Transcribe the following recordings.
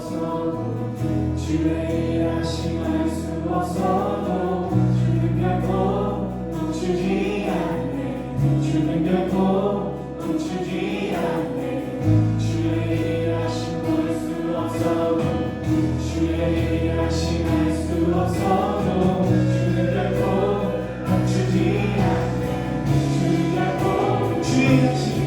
없어도 주의 일하심 알 수 없어도 주는 결코 멈추지 않네. 주는 결코 멈추지 않네. 주의 일하심 볼 수 없어도 주의 일하심 알 수 없어도 주는 결코 멈추지 않네. 주는 결코 주의 일하심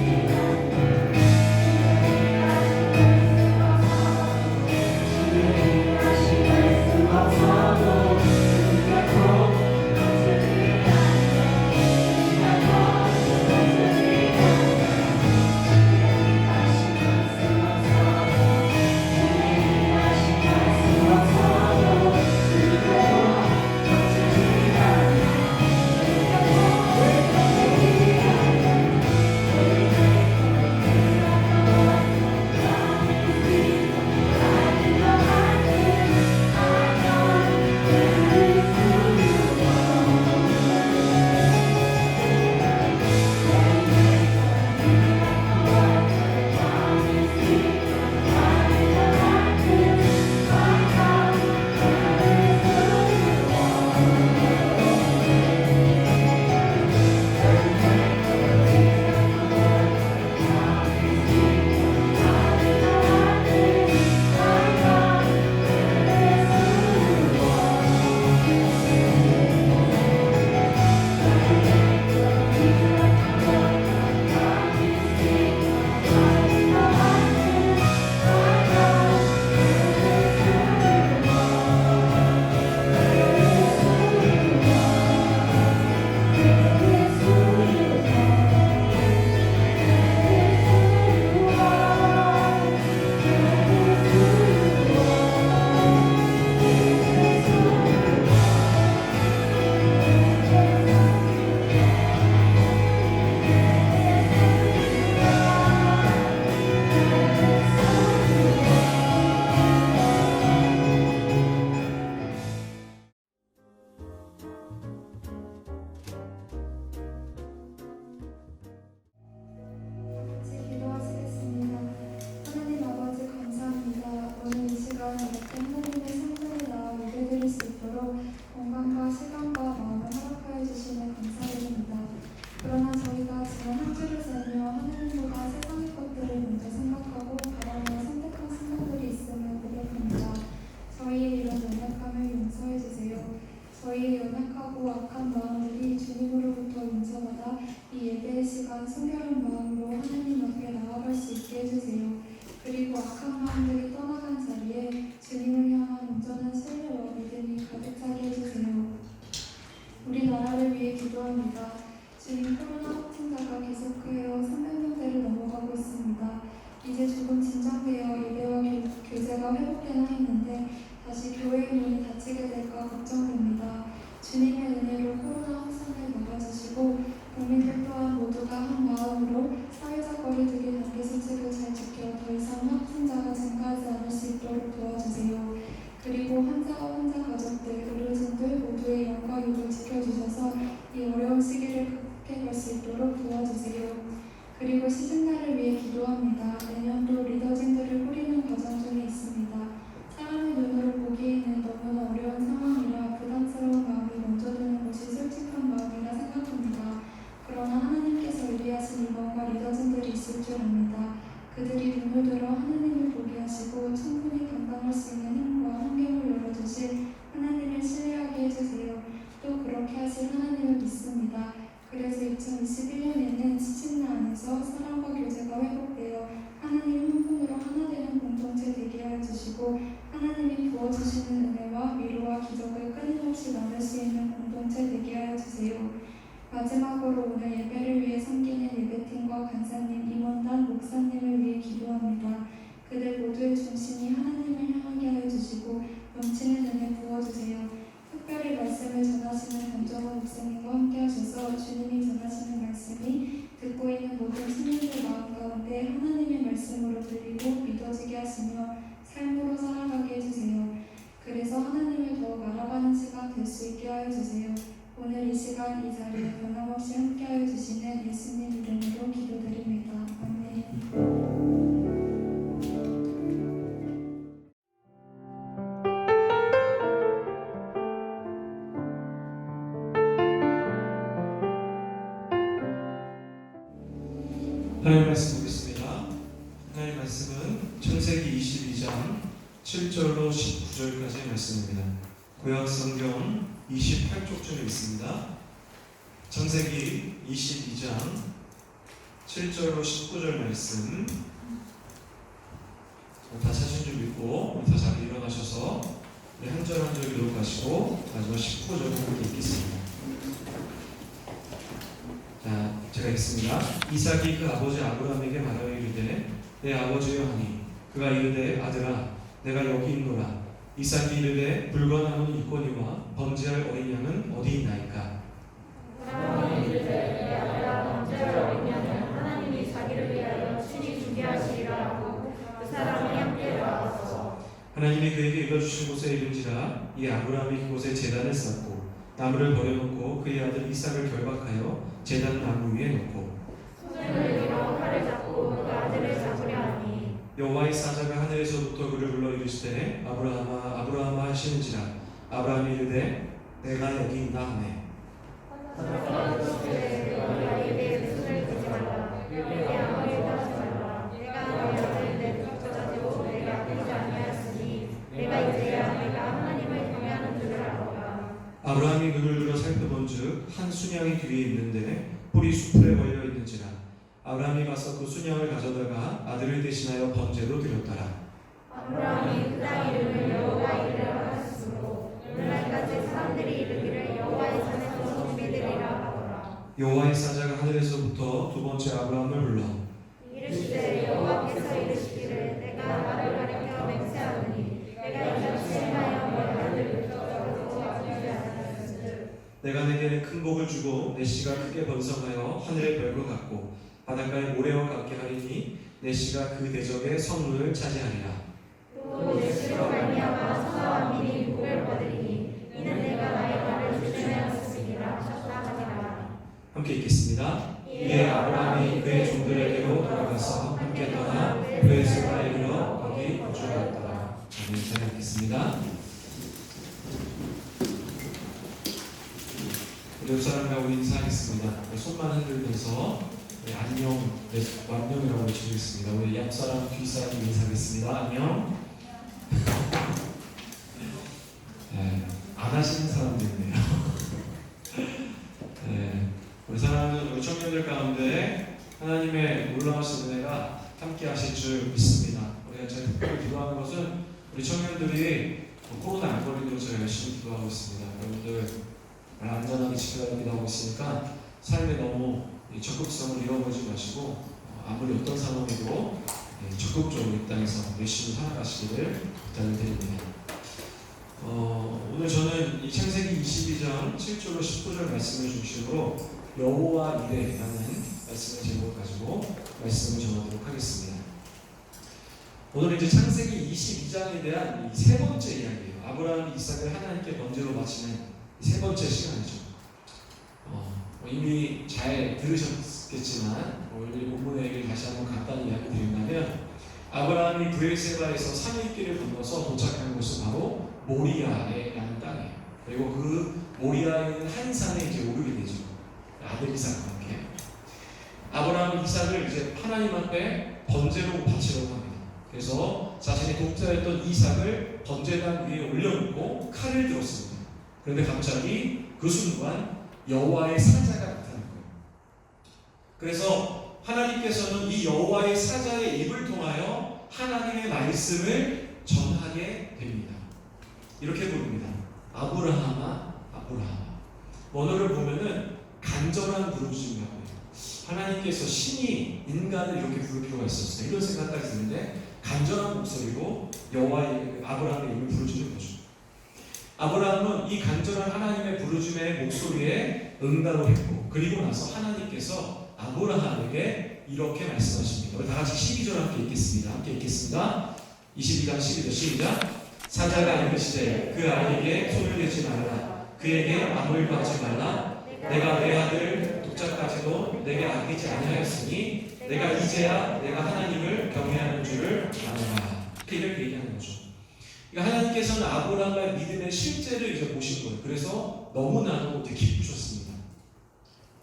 그러나 저희가 지난 한 주를 살며 하나님보다 세상의 것들을 먼저 생각하고 바라며 선택한 순간들이 있음을 고백합니다. 저희의 이런 연약함을 용서해 주세요. 저희의 연약하고 악한 마음들이 주님으로부터 용서받아 이 예배의 시간 순결한 마음으로 하나님 앞에 나아갈 수 있게 해주세요. 그리고 악한 마음들이 떠나간 자리에 주님을 향한 온전한 신뢰와 믿음이 가득 차게 해주세요. 우리나라를 위해 기도합니다. 지금 코로나 확진자가 계속하여 300명대를 넘어가고 있습니다. 이제 조금 진정되어 예배와 교제가 회복되나 했는데 다시 교회의 문이 닫히게 될까 걱정됩니다. 주님의 은혜로 코로나 확산을 막아주시고 국민들 또한 모두가 한 마음으로 사회적 거리두기 단계수칙을 잘 지켜 더 이상 확진자가 증가하지 않을 수 있도록 도와주세요. 그리고 환자와 환자 가족들, 의료진들 모두의 영과 육을 지켜주셔서 이 어려운 시기를 극복해갈 수 있도록 도와주세요. 그리고 시즌날을 위해 기도합니다. 내년도 리더진들을 꾸리는 과정 중에 있습니다. 사람의 눈으로 보기에는 너무나 어려운 상황이라 부담스러운 마음이 먼저 드는 것이 솔직한 마음이라 생각합니다. 그러나 하나님께서 의리하신 임원과 리더진들이 있을 줄 압니다. 그들이 눈을 들어 하나님을 보게 하시고 충분히 감당할 수 있는 힘과 환경을 열어주실 하나님을 신뢰하게 해주세요. 또 그렇게 하실 하나님을 믿습니다. 그래서 2021년에는 시즌날 안에서 사랑과 교제가 회복되어 하나님 한 분으로 하나 되는 공동체 되게 하여 주시고 하나님이 부어주시는 은혜와 위로와 기적을 끊임없이 나눌 수 있는 공동체 되게 하여 주세요. 마지막으로 오늘 예배를 위해 섬기는 예배팀과 간사님, 임원단, 목사님을 위해 기도합니다. 그들 모두의 중심이 하나님을 향하게 하여 주시고 넘치는 은혜 부어주세요. 특별히 말씀을 전하시는 변정원 목사님과 함께 하셔서 주님이 전하시는 말씀이 듣고 있는 모든 시민들 마음 가운데 하나님의 말씀으로 들리고 믿어지게 하시며 삶으로 살아가게 해주세요. 그래서 하나님을 더욱 알아가는 시간 될 수 있게 하여 주세요. 오늘 이 시간 이 자리에 변함없이 함께 하여 주시는 예수님 이름으로 기도드립니다. 아멘. 하나님 말씀 보겠습니다. 하나님 말씀은 창세기 22장 7절로 19절까지의 말씀입니다. 구약 성경 28쪽쯤에 있습니다. 창세기 22장 7절로 19절 말씀 다 찾으신 줄 믿고 다 자리 일어나셔서 한 절 한 절 기록하시고 마지막 19절을 함께 읽겠습니다. 자, 제가 읽습니다. 이삭이 그 아버지 아브라함에게 말하여 이르되 내 아버지여 하니 그가 이르되 아들아 내가 여기 있노라. 이삭이 이르되 불건함은 있거니와 번제할 어린 양은 어디 있나이까? 아브라함이 이르되 내 아들아 번제할 어린 양은 하나님이 자기를 위하여 친히 준비하시리라 하고 그 사람이 함께 나와서 하나님이 그에게 일러주신 곳에 이른지라 이 아브라함이 그곳에 제단을 쌓고 나무를 버려놓고 그의 아들 이삭을 결박하여 제단 나무 위에 놓고 손을 들어 칼을 잡고 그 아들을 잡으려 하니 여호와의 사자가 하늘에서부터 그를 불러 이르시되 아브라함아 아브라함아 하시는지라 아브라함이 이르되 내가 여기 있나 하네. 너희에게 손을 대지 말라 내게 아무 일도 하지 말라 내가 너희 아들 내 독자자도 내가 아끼지 아니하였으니 내가 이제야 내가 하나님을 경외하는 줄을 알아라. 아브라함이 눈을 들어 살펴본즉 한 순양이 뒤에 있는데 뿔이 수풀에 걸려 있는지라 아브라함이 가서 그 순양을 가져다가 아들을 대신하여 번제로 드렸더라. 아브라함이 그 땅 이름을 여호와 이르라 하였으므로 오늘날까지 사람들이 이르기를 여호와의 산에서 준비되리라 하더라. 여호와의 사자가 하늘에서부터 두 번째 아브라함을 불러 이르시되 여호와께서 이르시기를 내가 나를 가리켜 맹세하노니 내가 이같이 행하여 너희 아들 육적으로 아끼지 않았은즉 내가 내게는 큰 복을 주고 내 씨가 크게 번성하여 하늘의 별과 같고 바닷가의 모래와 같게 하리니 내 씨가 그 대적의 성문을 차지하리라. 또 내 씨로 말미암아 천하와 민이 복을 받으리니 이는 내가 나의 말을 주체하였음이라 하셨다 하니라. 함께 읽겠습니다. 이에 아브라함이 그의 종들에게로 돌아가서 함께 떠나 브에스바에 이르러 거기 거주하였더라. 아멘. 잘 읽겠습니다. 옆 사람과 우리 인사하겠습니다. 손만 흔들면서 안녕, 안녕이라고 외치겠습니다. 우리 옆 사람, 뒤 사람 인사하겠습니다. 안녕. 네, 안 하시는 사람도 있네요. 네, 우리 사랑하는 우리 청년들 가운데 하나님의 놀라우신 은혜가 함께 하실 줄 믿습니다. 우리가 제가 특별히 기도하는 것은 우리 청년들이 코로나 안 걸리도록 제가 열심히 기도하고 있습니다. 여러분들 안전하게 지켜야 기도하고 있으니까 삶에 너무 적극성을 잃어버리지 마시고 아무리 어떤 상황에도 적극적으로 이 땅에서 열심히 살아가시기를 부탁을 드립니다. 오늘 저는 이 창세기 22장 7절로 19절 말씀을 중심으로 여호와 이레라는 말씀의 제목을 가지고 말씀을 전하도록 하겠습니다. 오늘 이제 창세기 22장에 대한 이 세 번째 이야기예요. 아브라함이 이삭을 하나님께 번제로 바치는 세 번째 시간이죠. 이미 잘 들으셨겠지만 오늘 본문의 얘기를 다시 한번 간단히 이야기 드린다면 아브라함이 브엘세바에서 산위길을 건너서 도착한 곳은 바로 모리아라는 땅이에요. 그리고 그 모리아에 있는 한 산에 이제 오르게 되죠. 아들 이삭과 함께 아브라함은 이삭을 이제 하나님 앞에 번제로 바치려고 합니다. 그래서 자신의 독자였던 이삭을 번제단 위에 올려놓고 칼을 들었습니다. 그런데 갑자기 그 순간 여호와의 사자가 나타난 거예요. 그래서 하나님께서는 이 여호와의 사자의 입을 통하여 하나님의 말씀을 전하게 됩니다. 이렇게 부릅니다. 아브라함아, 아브라함아. 원어를 보면은 간절한 부르짖음이라고 해요. 하나님께서 신이 인간을 이렇게 부를 필요가 있었어요. 이런 생각까지 드는데 간절한 목소리로 여호와의 아브라함의 이름을 부르짖는 거죠. 아브라함은 이 간절한 하나님의 부르짖음의 목소리에 응답을 했고 그리고 나서 하나님께서 아브라함에게 이렇게 말씀하십니다. 우리 다 같이 12절 함께 읽겠습니다. 함께 읽겠습니다. 22장 12절 시작. 사자가 이르시되 그 아이에게 손을 대지 말라. 그에게 아무 일도 하지 말라. 내가 내 아들 독자까지도 내게 아끼지 아니하였으니 내가 이제야 내가 하나님을 경외하는 줄을 아노라. 이렇게 얘기하는 거죠. 그러니까 하나님께서는 아브라함의 믿음의 실제를 이제 보신 거예요. 그래서 너무나도 되게 기쁘셨습니다.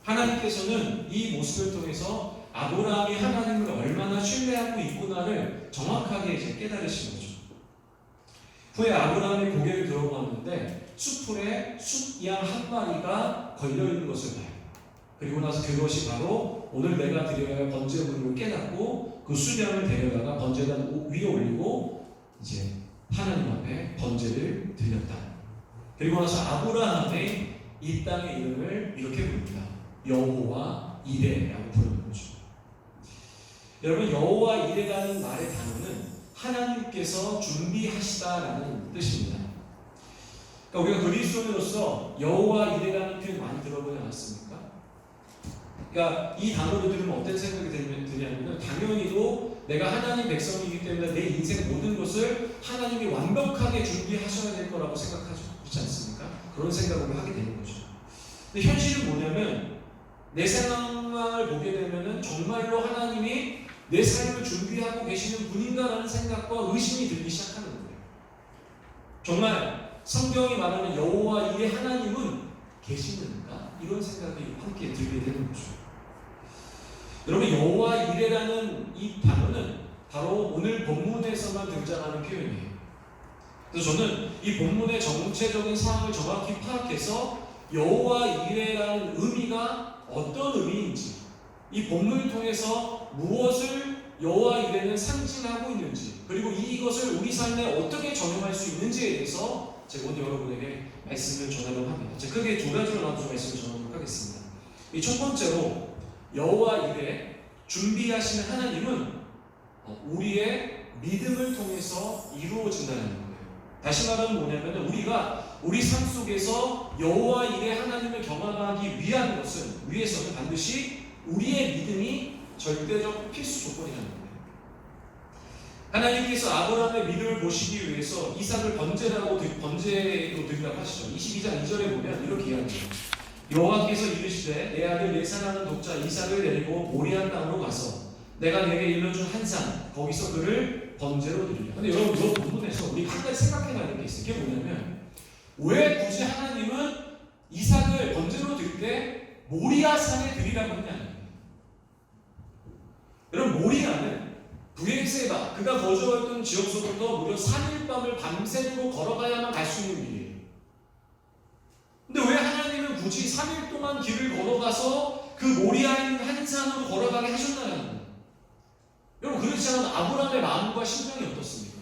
하나님께서는 이 모습을 통해서 아브라함이 하나님을 얼마나 신뢰하고 있구나를 정확하게 이제 깨달으신 거죠. 후에 아브라함이 고개를 들어보았는데 숫풀에 숫양 한 마리가 걸려 있는 것을 봐요. 그리고 나서 그것이 바로 오늘 내가 드려야 할 번제물을 깨닫고 그 수량을 데려다가 번제단 위에 올리고 이제 하나님 앞에 번제를 드렸다. 그리고 나서 아브라함의 이 땅의 이름을 이렇게 부릅니다. 여호와 이레라고 부르는 거죠. 여러분, 여호와 이레라는 말의 단어는 하나님께서 준비하시다라는 뜻입니다. 그러니까 우리가 그리스도인으로서 여호와 이레라는 표현 많이 들어보지 않았습니까? 그러니까 이 단어를 들으면 어떤 생각이 드냐면 당연히도 내가 하나님 백성이기 때문에 내 인생 모든 것을 하나님이 완벽하게 준비하셔야 될 거라고 생각하죠. 그렇지 않습니까? 그런 생각을 하게 되는 거죠. 근데 현실은 뭐냐면 내 상황을 보게 되면은 정말로 하나님이 내 삶을 준비하고 계시는 분인가라는 생각과 의심이 들기 시작하는 거예요. 정말 성경이 말하는 여호와 이레 하나님은 계시는가? 이런 생각이 함께 들게 되는 거죠. 여러분, 여호와 이레라는 이 단어는 바로 오늘 본문에서만 등장하는 표현이에요. 그래서 저는 이 본문의 정체적인 상황을 정확히 파악해서 여호와 이레라는 의미가 어떤 의미인지, 이 본문을 통해서 무엇을 여호와 이레는 상징하고 있는지, 그리고 이것을 우리 삶에 어떻게 적용할 수 있는지에 대해서 제가 오늘 여러분에게 말씀을 전하려고 합니다. 제가 크게 두 가지로 나눠서 말씀을 전하도록 하겠습니다. 이 첫 번째로 여호와 이레 준비하시는 하나님은 우리의 믿음을 통해서 이루어진다는 거예요. 다시 말하면 뭐냐면 우리가 우리 삶 속에서 여호와 이레 하나님을 경험하기 위해서는 반드시 우리의 믿음이 절대적 필수 조건이라는 거예요. 하나님께서 아브라함의 믿음을 보시기 위해서 이삭을 번제로 드리라고 하시죠. 22장 2절에 보면 이렇게 이야기해요. 여호와께서 이르시되 내 아들 내 사랑하는 독자 이삭을 데리고 모리아 땅으로 가서 내가 내게 일러준 한 산 거기서 그를 번제로 드리라. 근데 여러분, 이 부분에서 우리 한 가지 생각해봐야 될 게 있어요. 그게 뭐냐면 왜 굳이 하나님은 이삭을 번제로 드릴 때 모리아 산에 드리라고 했냐? 여러분, 모리아는 브엑세바 그가 거주했던 지역서부터 무려 3일 밤을 밤새도록 걸어가야만 갈 수 있는 길이에요. 근데 왜 하나님은 굳이 3일 동안 길을 걸어가서 그 모리아인 한 산으로 걸어가게 하셨나라는 거예요. 여러분, 그렇지 않으면 아브라함의 마음과 심정이 어떻습니까?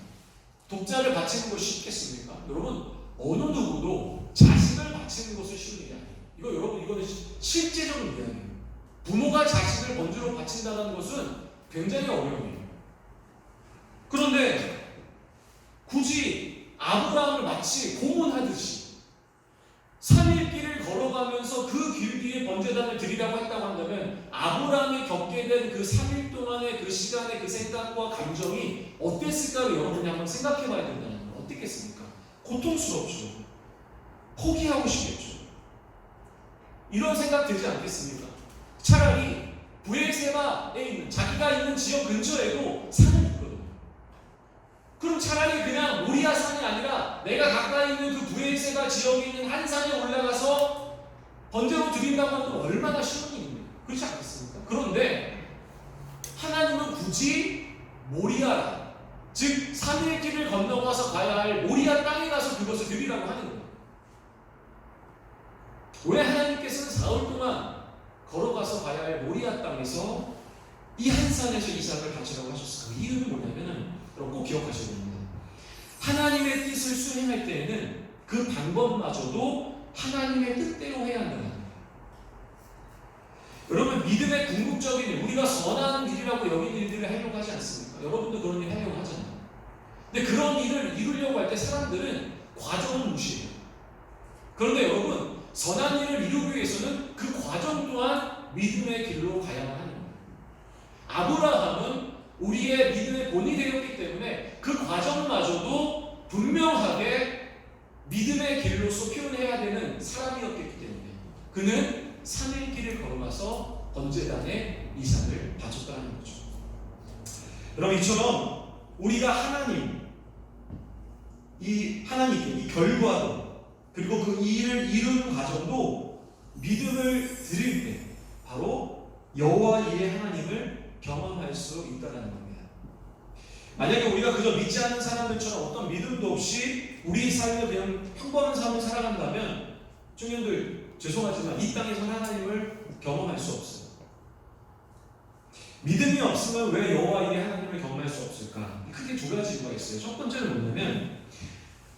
독자를 바치는 것이 쉽겠습니까? 여러분, 어느 누구도 자식을 바치는 것을 쉬운 일이 아니에요. 이거 여러분, 이거는 실제적인 이야기예요. 부모가 자식을 번제로 바친다는 것은 굉장히 어려운 일이에요. 그런데 굳이 아브라함을 마치 고문하듯이 3일 길을 걸어가면서 그 길 뒤에 번제단을 드리라고 했다고 한다면 아브라함이 겪게 된 그 3일 동안의 그 시간의 그 생각과 감정이 어땠을까를 여러분이 한번 생각해 봐야 된다는 거예요. 어떻겠습니까? 고통스럽죠. 포기하고 싶겠죠. 이런 생각 들지 않겠습니까? 차라리 브엘세바에 있는 자기가 있는 지역 근처에도 산이 있거든요. 그럼 차라리 그냥 모리아 산이 아니라 내가 가까이 있는 그 브엘세바 지역에 있는 한 산에 올라가서 번제로 드린다고 하면 얼마나 쉬운 일입니까? 그렇지 않겠습니까? 그런데 하나님은 굳이 모리아, 즉 3일 길을 건너가서 가야 할 모리아 땅에 가서 그것을 드리라고 하는 거예요. 왜 하나님께서는 4월 동안 걸어가서 가야 할 모리아 땅에서 이 한 산에서 이삭을 바치라고 하셨을까? 이유는 뭐냐면은 여러분 꼭 기억하셔야 됩니다. 하나님의 뜻을 수행할 때에는 그 방법마저도 하나님의 뜻대로 해야 한다는 거예요. 여러분, 믿음의 궁극적인 일, 우리가 선한 일이라고 여기는 일들을 하려고 하지 않습니까? 여러분도 그런 일 하려고 하잖아요. 근데 그런 일을 이루려고 할 때 사람들은 과정을 무시해요. 그런데 여러분, 선한 일을 이루기 위해서는 그 과정 또한 믿음의 길로 가야만 하는 거예요. 아브라함은 우리의 믿음의 본이 되었기 때문에 그 과정마저도 분명하게 믿음의 길로서 표현해야 되는 사람이었기 때문에 그는 3일 길을 걸어가서 번제단에 이삭을 바쳤다는 거죠. 여러분, 이처럼 우리가 하나님께 이 결과도 그리고 그 일을 이루는 과정도 믿음을 드릴 때 바로 여호와 일의 하나님을 경험할 수 있다는 겁니다. 만약에 우리가 그저 믿지 않는 사람들처럼 어떤 믿음도 없이 우리 삶을 그냥 평범한 삶을 살아간다면 청년들 죄송하지만 이 땅에서 하나님을 경험할 수 없어요. 믿음이 없으면 왜 여호와 일의 하나님을 경험할 수 없을까? 크게 두 가지 이유가 있어요. 첫 번째는 뭐냐면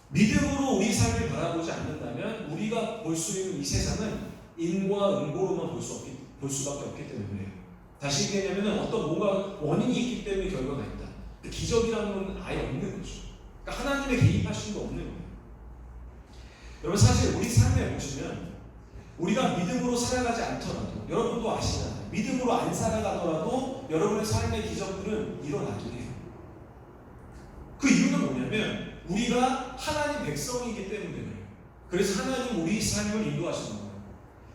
믿음으로 우리 삶을 바라보지 않는다면 우리가 볼 수 있는 이 세상은 인과 응보로만 볼 수밖에 없기 때문에 다시 얘기하면 어떤 뭔가 원인이 있기 때문에 결과가 있다. 기적이라는 건 아예 없는 거죠. 그러니까 하나님의 개입하신 게 없는 거예요. 여러분 사실 우리 삶에 보시면 우리가 믿음으로 살아가지 않더라도 여러분도 아시잖아요. 믿음으로 안 살아가더라도 여러분의 삶의 기적들은 일어나긴 해요. 그 이유는 뭐냐면 우리가 하나님 백성이기 때문에 그래요. 그래서 하나님 우리 삶을 인도하시는 거예요.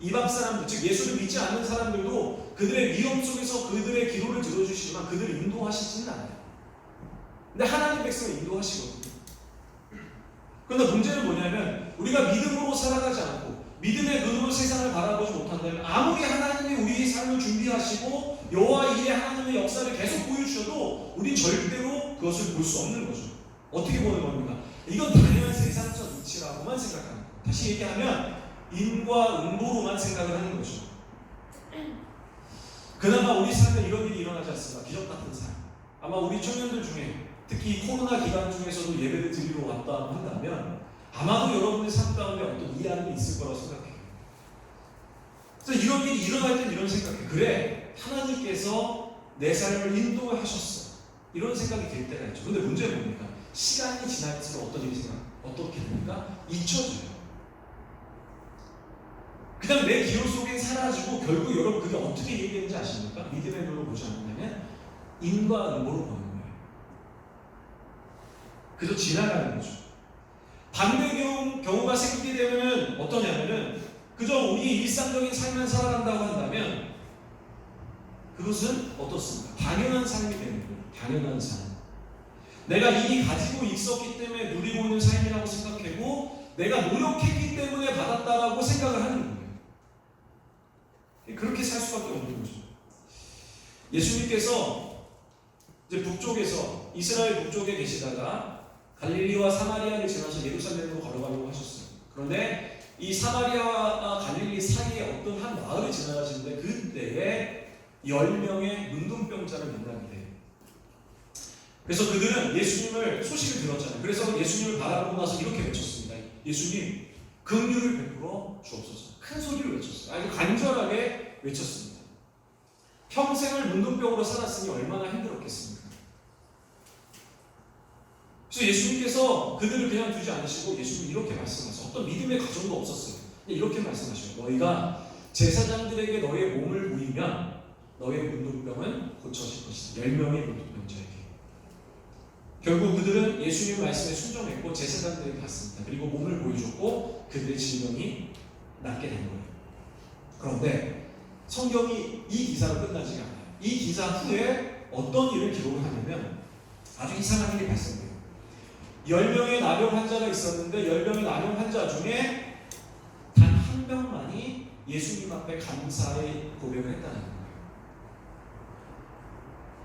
이방 사람들, 즉 예수를 믿지 않는 사람들도 그들의 위험 속에서 그들의 기도를 들어주시지만 그들을 인도하시지는 않아요. 근데 하나님 백성을 인도하시거든요. 그런데 문제는 뭐냐면 우리가 믿음으로 살아가지 않고 믿음의 눈으로 세상을 바라보지 못한다면 아무리 하나님이 우리의 삶을 준비하시고 여호와 일의 하나님의 역사를 계속 보여주셔도 우린 절대로 그것을 볼 수 없는 거죠. 어떻게 보는 겁니까? 이건 당연한 세상적 이치라고만 생각하는 거예요. 다시 얘기하면 인과 응보로만 생각을 하는 거죠. 그나마 우리 삶에 이런 일이 일어나지 않습니까? 기적 같은 삶. 아마 우리 청년들 중에 특히 이 코로나 기간 중에서도 예배를 드리러 왔다 한다면 아마도 여러분의 삶 가운데 어떤 이해함이 있을 거라고 생각해요. 그래서 이런 일이 일어날 땐 이런 생각해. 그래, 하나님께서 내 삶을 인도하셨어. 이런 생각이 들 때가 있죠. 근데 문제는 뭡니까? 시간이 지날수록 어떻게 됩니까? 잊혀져요. 그냥 내 기억 속에 사라지고 결국 여러분 그게 어떻게 얘기되는지 아십니까? 믿음의 눈으로 보지 않는다면 인과 응보로 보는 거예요. 그래서 지나가는 거죠. 반대 경우가 생기게 되면 어떠냐면은 그저 우리 일상적인 삶을 살아간다고 한다면 그것은 어떻습니까? 당연한 삶이 되는 거예요. 당연한 삶. 내가 이미 가지고 있었기 때문에 누리고 있는 삶이라고 생각하고 내가 노력했기 때문에 받았다라고 생각을 하는 거예요. 그렇게 살 수밖에 없는 거죠. 예수님께서 이제 북쪽에서 이스라엘 북쪽에 계시다가 갈릴리와 사마리아를 지나서 예루살렘으로 걸어가려고 하셨어요. 그런데 이 사마리아와 갈릴리 사이에 어떤 한 마을을 지나가시는데 그때에 10명의 문둥병자를 만나게 돼요. 그래서 그들은 예수님을 소식을 들었잖아요. 그래서 예수님을 바라보고 나서 이렇게 외쳤습니다. 예수님, 긍휼을 베풀어 주옵소서. 큰 소리를 외쳤어요. 아주 간절하게 외쳤습니다. 평생을 문둥병으로 살았으니 얼마나 힘들었겠습니까? 그래서 예수님께서 그들을 그냥 두지 않으시고 예수님 이렇게 말씀하세요. 어떤 믿음의 가정도 없었어요. 이렇게 말씀하셔요. 너희가 제사장들에게 너의 몸을 보이면 너의 문둥병은 고쳐질 것이다. 10명의 문둥병자에게. 결국 그들은 예수님 말씀에 순종했고 제사장들에게 갔습니다. 그리고 몸을 보여줬고 그들의 질병이 낫게 된 거예요. 그런데 성경이 이 기사로 끝나지가 않아요. 이 기사 후에 어떤 일을 기록을 하냐면 아주 이상한 일이 발생돼요. 10명의 나병 환자가 있었는데 10명의 나병 환자 중에 단 한 명만이 예수님 앞에 감사의 고백을 했다는 거예요.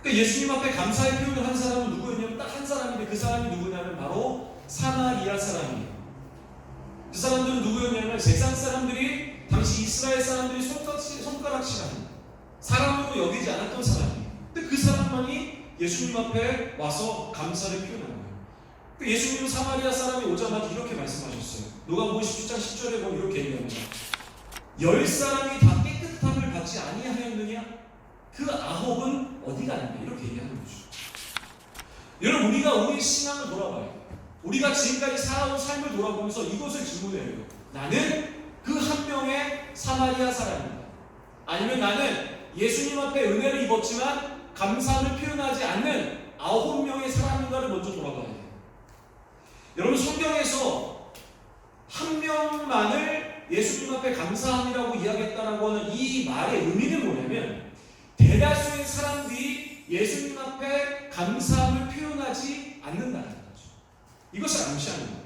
그러니까 예수님 앞에 감사의 표현을 한 사람은 누구였냐면 딱 한 사람인데 그 사람이 누구냐면 바로 사마리아 사람이에요. 그 사람들은 누구였냐면 세상 사람들이 당시 이스라엘 사람들이 손가락질하는 사람으로 여기지 않았던 사람이에요. 근데 그 사람만이 예수님 앞에 와서 감사를 표현한 거예요. 예수님은 사마리아 사람이 오자마자 이렇게 말씀하셨어요. 누가복음 17장 10절에 보면 이렇게 얘기합니다. 10사람이 다 깨끗함을 받지 아니하였느냐? 그 9은 어디 갔느냐? 이렇게 얘기하는 거죠. 여러분 우리가 우리 신앙을 돌아봐요. 우리가 지금까지 살아온 삶을 돌아보면서 이것을 질문해야 해요. 나는 그 한 명의 사마리아 사람입니다. 아니면 나는 예수님 앞에 은혜를 입었지만 감사를 표현하지 않는 9명의 사람인가를 먼저 돌아봐야 돼요. 여러분 성경에서 한 명만을 예수님 앞에 감사함이라고 이야기했다라고 하는 이 말의 의미는 뭐냐면 대다수의 사람들이 예수님 앞에 감사함을 표현하지 않는다는 거죠. 이것을 암시하는 거예요.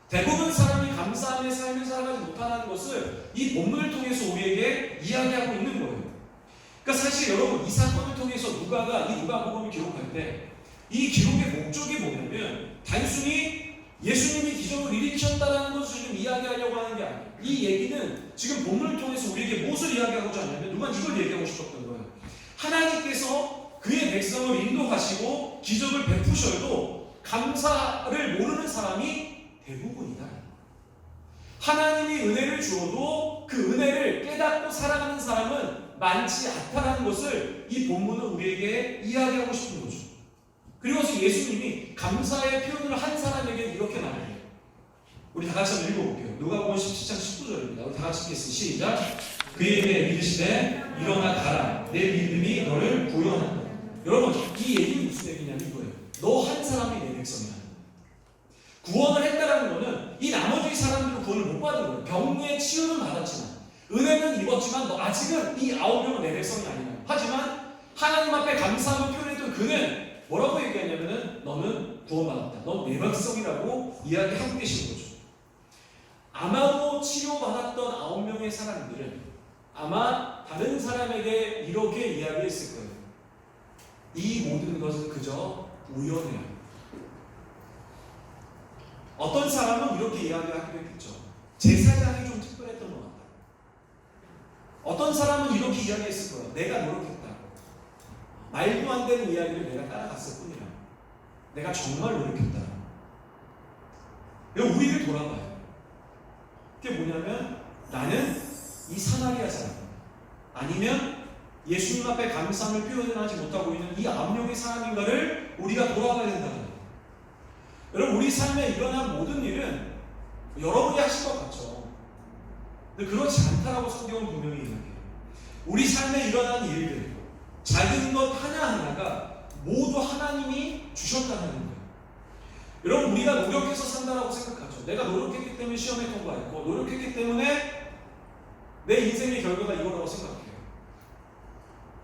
대부분 사람이 감사함의 삶을 살아가지 못하는 것을 이 본문을 통해서 우리에게 이야기하고 있는 거예요. 그러니까 사실 여러분 이 사건을 통해서 누가가 이 누가복음을 기록할 때 이 기록의 목적이 뭐냐면 단순히 예수님이 기적을 일으키셨다는 것을 지금 이야기하려고 하는 게 아니에요. 이 얘기는 지금 본문을 통해서 우리에게 무엇을 이야기하고자 하냐면 누가 이걸 얘기하고 싶었던 거예요. 하나님께서 그의 백성을 인도하시고 기적을 베푸셔도 감사를 모르는 사람이 대부분이다. 하나님이 은혜를 주어도 그 은혜를 깨닫고 살아가는 사람은 많지 않다는 것을 이 본문은 우리에게 이야기하고 싶은 거죠. 그리고서 예수님이 감사의 표현을 한 사람에게 이렇게 말해요. 우리 다 같이 한번 읽어볼게요. 누가복음 17장 19절입니다. 우리 다 같이 읽겠습니다. 시작. 그에게 이르시되 일어나 가라. 내 믿음이 너를 구원한다. 여러분 이 얘기는 무슨 얘기냐면 이거예요. 너 한 사람이 내 백성이야. 구원을 했다라는 것은 이 나머지 사람들은 구원을 못 받은 거예요. 병에 치유는 받았지만 은혜는 입었지만 너 아직은 이 9명은 내 백성이 아니야. 하지만 하나님 앞에 감사함을 표현했던 그는 뭐라고 얘기하냐면은 너는 구원받았다. 넌 내 백성이라고 이야기하고 계시는 거죠. 아마도 치료받았던 9명의 사람들은 아마 다른 사람에게 이렇게 이야기했을 거예요. 이 모든 것은 그저 우연이야. 어떤 사람은 이렇게 이야기하기도 했겠죠. 제사장이 좀 특별했던 것 같다. 어떤 사람은 이렇게 이야기했을 거예요. 내가 노력했다. 말도 안 되는 이야기를 내가 따라갔을 뿐이야. 내가 정말 노력했다. 여러분 우리를 돌아봐요. 그게 뭐냐면 나는 이 사마리아 사람 아니면 예수님 앞에 감사함을 표현하지 못하고 있는 이 9명의 사람인가를 우리가 돌아봐야 된다는 거예요. 여러분 우리 삶에 일어난 모든 일은 여러분이 하실 것 같죠. 근데 그렇지 않다라고 성경은 분명히 이야기해요. 우리 삶에 일어난 일들 작은 것 하나하나가 모두 하나님이 주셨다는 거예요. 여러분 우리가 노력해서 산다라고 생각하죠. 내가 노력했기 때문에 시험에 통과했고 노력했기 때문에 내 인생의 결과가 이거라고 생각해요.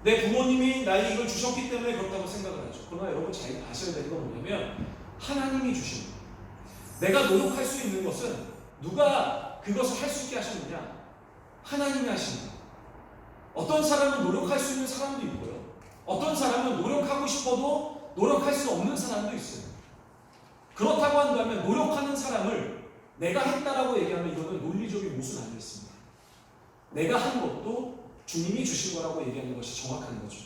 내 부모님이 나에게 이걸 주셨기 때문에 그렇다고 생각을 하죠. 그러나 여러분 잘 아셔야 되는 건 뭐냐면 하나님이 주신 거예요. 내가 노력할 수 있는 것은 누가 그것을 할 수 있게 하셨느냐? 하나님이 하신 거예요. 어떤 사람은 노력할 수 있는 사람도 있고요. 어떤 사람은 노력하고 싶어도 노력할 수 없는 사람도 있어요. 그렇다고 한다면 노력하는 사람을 내가 했다라고 얘기하면 이거는 논리적인 모순 아니겠습니까? 내가 한 것도 주님이 주신 거라고 얘기하는 것이 정확한 거죠.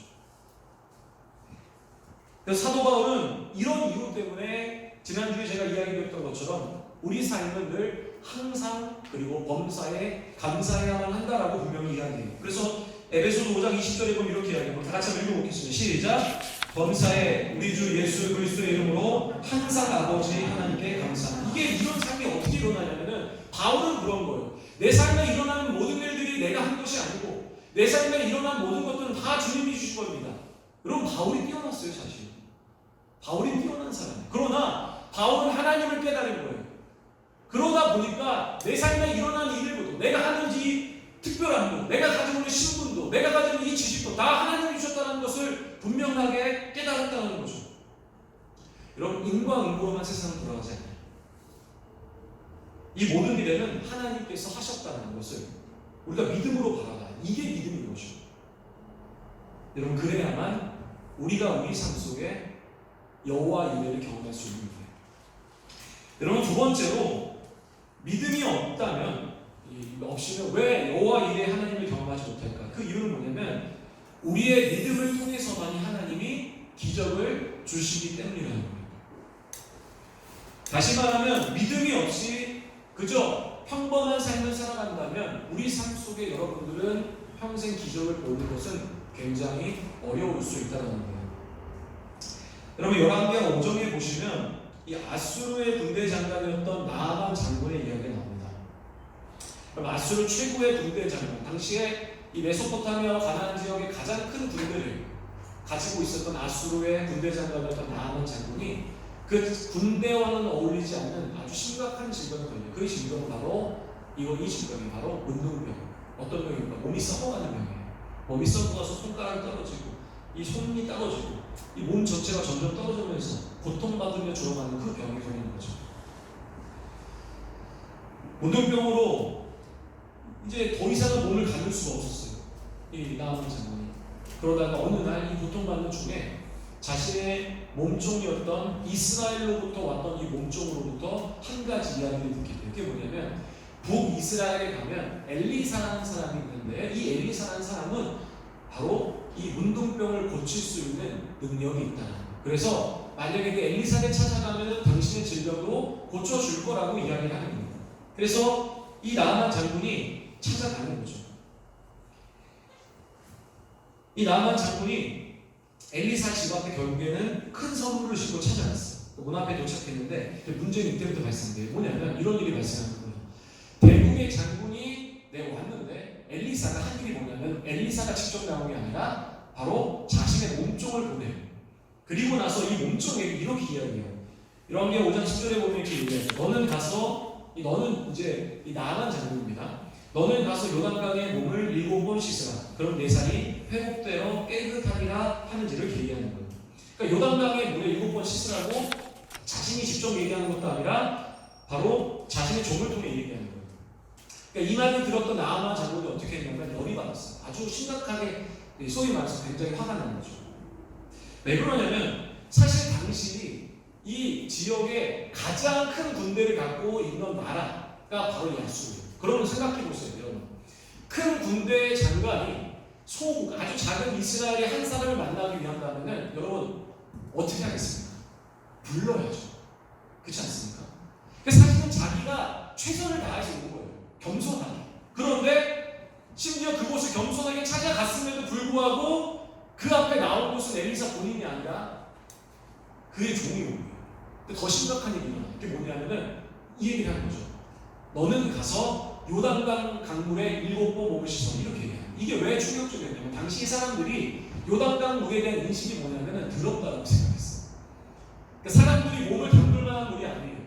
그래서 사도 바울은 이런 이유 때문에 지난주에 제가 이야기했던 것처럼 우리 삶은 늘 항상 그리고 범사에 감사해야만 한다라고 분명히 이야기해요. 그래서 에베소서 5장 20절에 보면 이렇게 이야기해요. 다 같이 한번 읽어보겠습니다. 시작! 범사에 우리 주 예수 그리스도의 이름으로 항상 아버지 하나님께 감사합니다. 이게 이런 삶이 어떻게 일어나냐면은 바울은 그런 거예요. 내 삶에 일어나는 모든 일들이 내가 한 것이 아니고 내 삶에 일어난 모든 것들은 다 주님이 주신 겁니다. 여러분 바울이 뛰어났어요 사실. 바울이 뛰어난 사람이에요. 그러나 바울은 하나님을 깨달은 거예요. 그러다 보니까 내 삶에 일어난 일들도 내가 하는 이 특별한 것, 내가 가지고 있는 신분도, 내가 가지고 있는 이 지식도 다 하나님이 주셨다는 것을 분명하게 깨달았다는 거죠. 여러분 인과응보로만 세상은 돌아가지 않아요. 이 모든 일에는 하나님께서 하셨다는 것을 우리가 믿음으로 바라봐. 이게 믿음인 것이죠. 여러분 그래야만 우리가 우리 삶 속에 여호와 이레를 경험할 수 있는 거예요. 여러분 두 번째로 믿음이 없이는 왜 여호와 이레 하나님을 경험하지 못할까? 그 이유는 뭐냐면 우리의 믿음을 통해서만이 하나님이 기적을 주시기 때문이라는 거예요. 다시 말하면 믿음이 없이 그저 평범한 삶을 살아간다면 우리 삶 속에 여러분들은 평생 기적을 보는 것은 굉장히 어려울 수 있다는 거예요. 여러분 열왕기하 5장에 보시면 이 아수르의 군대 장관이었던 나아만 장군의 이야기가 나옵니다. 그럼 아수르 최고의 군대 장관, 당시에 이 메소포타미아와 가나안 지역의 가장 큰 군대를 가지고 있었던 아수르의 군대 장관이었던 나아만 장군이 그 군대와는 어울리지 않는 아주 심각한 질병을 걸려요. 그 질병은 바로 이 질병이 바로 운동병. 어떤 병입니까? 몸이 썩어가는 병이에요. 몸이 썩어가서 손가락이 떨어지고 이 손이 떨어지고 이 몸 전체가 점점 떨어지면서 고통받으며 죽어가는 그 병에 걸리는 거죠. 운동병으로 이제 더 이상은 몸을 가눌 수가 없었어요. 이 나아만 장군이. 그러다가 어느 날 이 고통받는 중에 자신의 몸종이었던 이스라엘로부터 왔던 이 몸종으로부터 한 가지 이야기를 듣게 돼요. 그게 뭐냐면 북이스라엘에 가면 엘리사라는 사람이 있는데 이 엘리사라는 사람은 바로 이 문둥병을 고칠 수 있는 능력이 있다. 그래서 만약에 그 엘리사를 찾아가면 당신의 질병도 고쳐줄 거라고 이야기를 하는 겁니다. 그래서 이 나아만 장군이 찾아가는 거죠. 이 나아만 장군이 엘리사 집 앞에 결국에는 큰 선물을 싣고 찾아갔어요. 문 앞에 도착했는데 문제는 이때부터 발생돼요. 뭐냐면 이런 일이 발생하는 거예요. 대국의 장군이 왔는데 엘리사가 한 일이 뭐냐면 엘리사가 직접 나온 게 아니라 바로 자신의 몸종을 보내요. 그리고 나서 이 몸종에게 이렇게 이야기해요. 이런 게 5장 10절에 보면 이렇게 얘기해요. 너는 이제 이 나아만 장군입니다. 너는 가서 요단강에 몸을 7번 씻으라. 그럼 내 살이 회복되어 깨끗하리라 하는지를 얘기하는 거예요. 그러니까 요단강에 물에 7번 씻으라고 자신이 직접 얘기하는 것도 아니라 바로 자신의 종을 통해 얘기하는 거예요. 그러니까 이 말을 들었던 나아만 장군이 어떻게 했냐면 열이 받았어요. 아주 심각하게 소위 말해서 굉장히 화가 난 거죠. 왜 그러냐면 사실 당시 이 지역에 가장 큰 군대를 갖고 있는 나라가 바로 야수예요. 그러면 생각해 보세요, 여러분. 큰 군대의 장관이 소국, 아주 작은 이스라엘의 한 사람을 만나기 위한다면은 여러분 어떻게 하겠습니까? 불러야죠. 그렇지 않습니까? 사실은 자기가 최선을 다해서 온 거예요. 겸손하게. 그런데 심지어 그곳을 겸손하게 찾아갔음에도 불구하고 그 앞에 나온 곳은 엘리사 본인이 아니라 그의 종이 온 거예요. 근데 더 심각한 일이 일어나요. 그게 뭐냐면은 이 얘기를 하는 거죠. 너는 가서 요단강 강물에 7번 몸을 씻어. 이렇게 얘기해요. 이게 왜 충격적이었냐면 당시 사람들이 요단강 물에 대한 인식이 뭐냐면은 더럽다고 생각했어요. 그러니까 사람들이 몸을 담글 만한 물이 아니에요.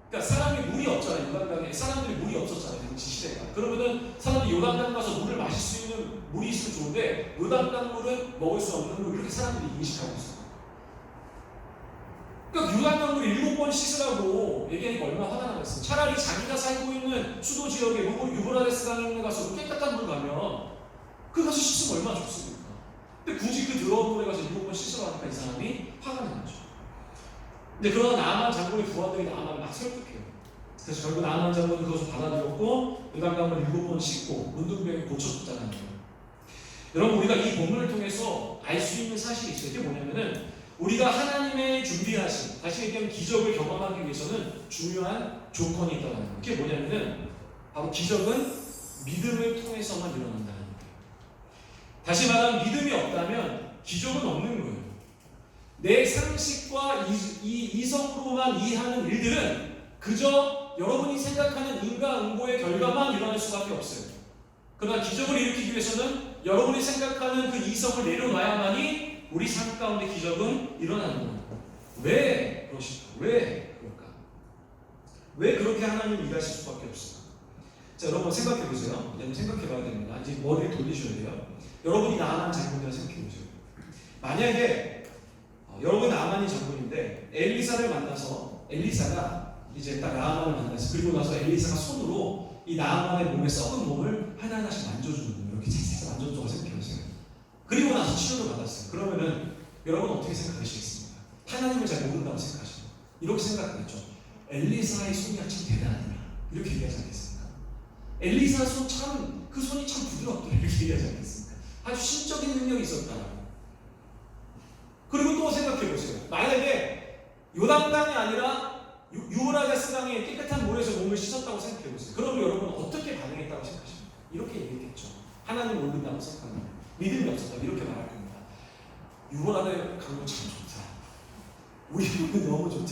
그러니까 사람이 물이 없잖아요. 요단강에 사람들이 물이 없었잖아요. 당시 시대가. 그러면은 사람들이 요단강 가서 물을 마실 수 있는 물이 있으면 좋은데 요단강 물은 먹을 수 없는 물, 이렇게 사람들이 인식하고 있어요. 그러니까 요단강을 7번 씻으라고 얘기하니까 얼마나 화가 나겠어요. 차라리 자기가 살고 있는 수도 지역에 유브라데스 강에 가서 깨끗한 물 가면 그 가서 씻으면 얼마나 좋습니까? 근데 굳이 그 더러운 물에 가서 7번 씻으라고 하니까 이 사람이 화가 나는 거죠. 근데 그러나 나아만 장군의 부하들이 나아만을 막 설득해요. 그래서 결국 나아만 장군은 그것을 받아들였고 요단강을 7번 씻고 문둥병이 고쳐졌다는 거예요. 여러분, 우리가 이 본문을 통해서 알 수 있는 사실이 있어요. 이게 뭐냐면은 우리가 하나님의 준비하신, 다시 얘기하면 기적을 경험하기 위해서는 중요한 조건이 있다는 거예요. 그게 뭐냐면은 바로 기적은 믿음을 통해서만 일어난다는 거예요. 다시 말하면 믿음이 없다면 기적은 없는 거예요. 내 상식과 이성으로만 이해하는 일들은 그저 여러분이 생각하는 인과응보의 결과만 일어날 수밖에 없어요. 그러나 기적을 일으키기 위해서는 여러분이 생각하는 그 이성을 내려놔야만이 우리 삶 가운데 기적은 일어나는 겁니다. 왜 그러실까? 왜 그럴까? 왜 그렇게 하나님이 일하실 수밖에 없을까? 자, 여러분 생각해 보세요. 여러분 생각해 봐야 됩니다. 이제 머리를 돌리셔야 돼요. 여러분이 나아만 장군이라 생각해 보세요. 만약에 여러분이 나아만이 장군인데 엘리사를 만나서 엘리사가 이제 딱 나아만을 만났어요. 그리고 나서 엘리사가 손으로 이 나아만의 몸에 썩은 몸을 하나하나씩 만져주는 거예요. 이렇게 살짝 만져주고 생각해 보세요. 그리고 나서 치료를 받았어요. 그러면은 여러분 어떻게 생각하시겠습니까? 하나님을 잘 모른다고 생각하시죠. 이렇게 생각하겠죠. 엘리사의 손이 참 대단하더라. 이렇게 얘기하지 않겠습니까? 엘리사 손 참, 그 손이 참 부드럽더라. 이렇게 얘기하지 않겠습니까? 아주 신적인 능력이 있었다. 그리고 또 생각해 보세요. 만약에 요단강이 아니라 유브라데스 강의 깨끗한 물에서 몸을 씻었다고 생각해 보세요. 그럼 여러분 어떻게 반응했다고 생각하십니까? 이렇게 얘기했겠죠. 하나님 모른다고 생각합니다. 믿음이 없었다. 이렇게 말할 겁니다. 유브라데스 강물 참 좋다. 우리 물은 너무 좋다.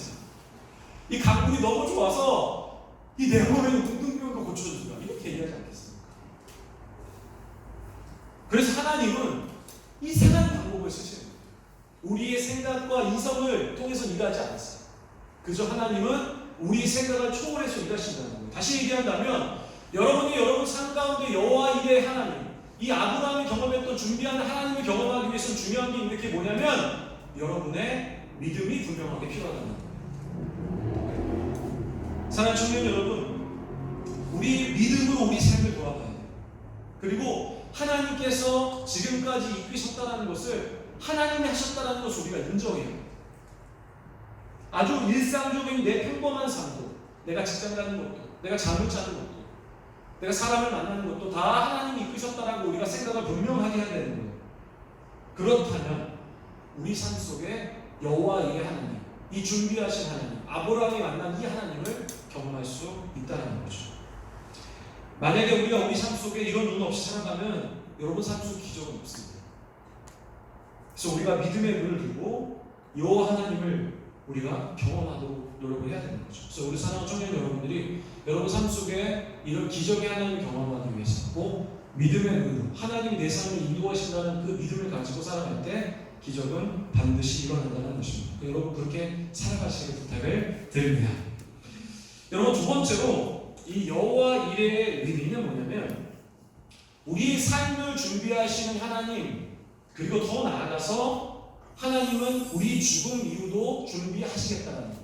이 강물이 너무 좋아서 이 내 몸에 문둥병도 고쳐준다. 이렇게 얘기하지 않겠습니까? 그래서 하나님은 이상한 방법을 쓰시는 거예요. 우리의 생각과 이성을 통해서 일하지 않았어요. 그저 하나님은 우리의 생각을 초월해서 일하신다는 거예요. 다시 얘기한다면 여러분이 여러분 삶 가운데 여호와 이레 하나님, 이 아브라함이 경험했던 준비하는 하나님을 경험하기 위해서는 중요한 게 있는 게 뭐냐면 여러분의 믿음이 분명하게 필요하다는 거예요. 사랑하는 청년 여러분, 우리 믿음으로 우리 삶을 돌아봐야 돼요. 그리고 하나님께서 지금까지 이끄셨다는 것을 하나님이 하셨다는 것을 우리가 인정해요. 아주 일상적인 내 평범한 삶도, 내가 직장 가는 것도, 내가 잠을 자는 것도, 내가 사람을 만나는 것도 다 하나님이 이끄셨다라고 우리가 생각을 분명하게 해야 되는 거예요. 그렇다면 우리 삶 속에 여호와 이의 하나님, 이 준비하신 하나님, 아브라함이 만난 이 하나님을 경험할 수 있다는 거죠. 만약에 우리가 우리 삶 속에 이런 눈 없이 살아가면 여러분 삶 속에 기적은 없습니다. 그래서 우리가 믿음의 눈을 들고 여호와 하나님을 우리가 경험하도록 노력을 해야 되는 거죠. 그래서 우리 사랑하는 청년 여러분들이 여러분 삶 속에 이런 기적의 하나님을 경험하기 위해서 꼭 믿음의 눈으로 하나님이 내 삶을 인도하신다는 그 믿음을 가지고 살아갈 때 기적은 반드시 일어난다는 것입니다. 여러분 그렇게 살아가시길 부탁을 드립니다. 여러분 두 번째로 이 여호와 이레의 의미는 뭐냐면 우리의 삶을 준비하시는 하나님, 그리고 더 나아가서 하나님은 우리 죽음 이후도 준비하시겠다는 거예요.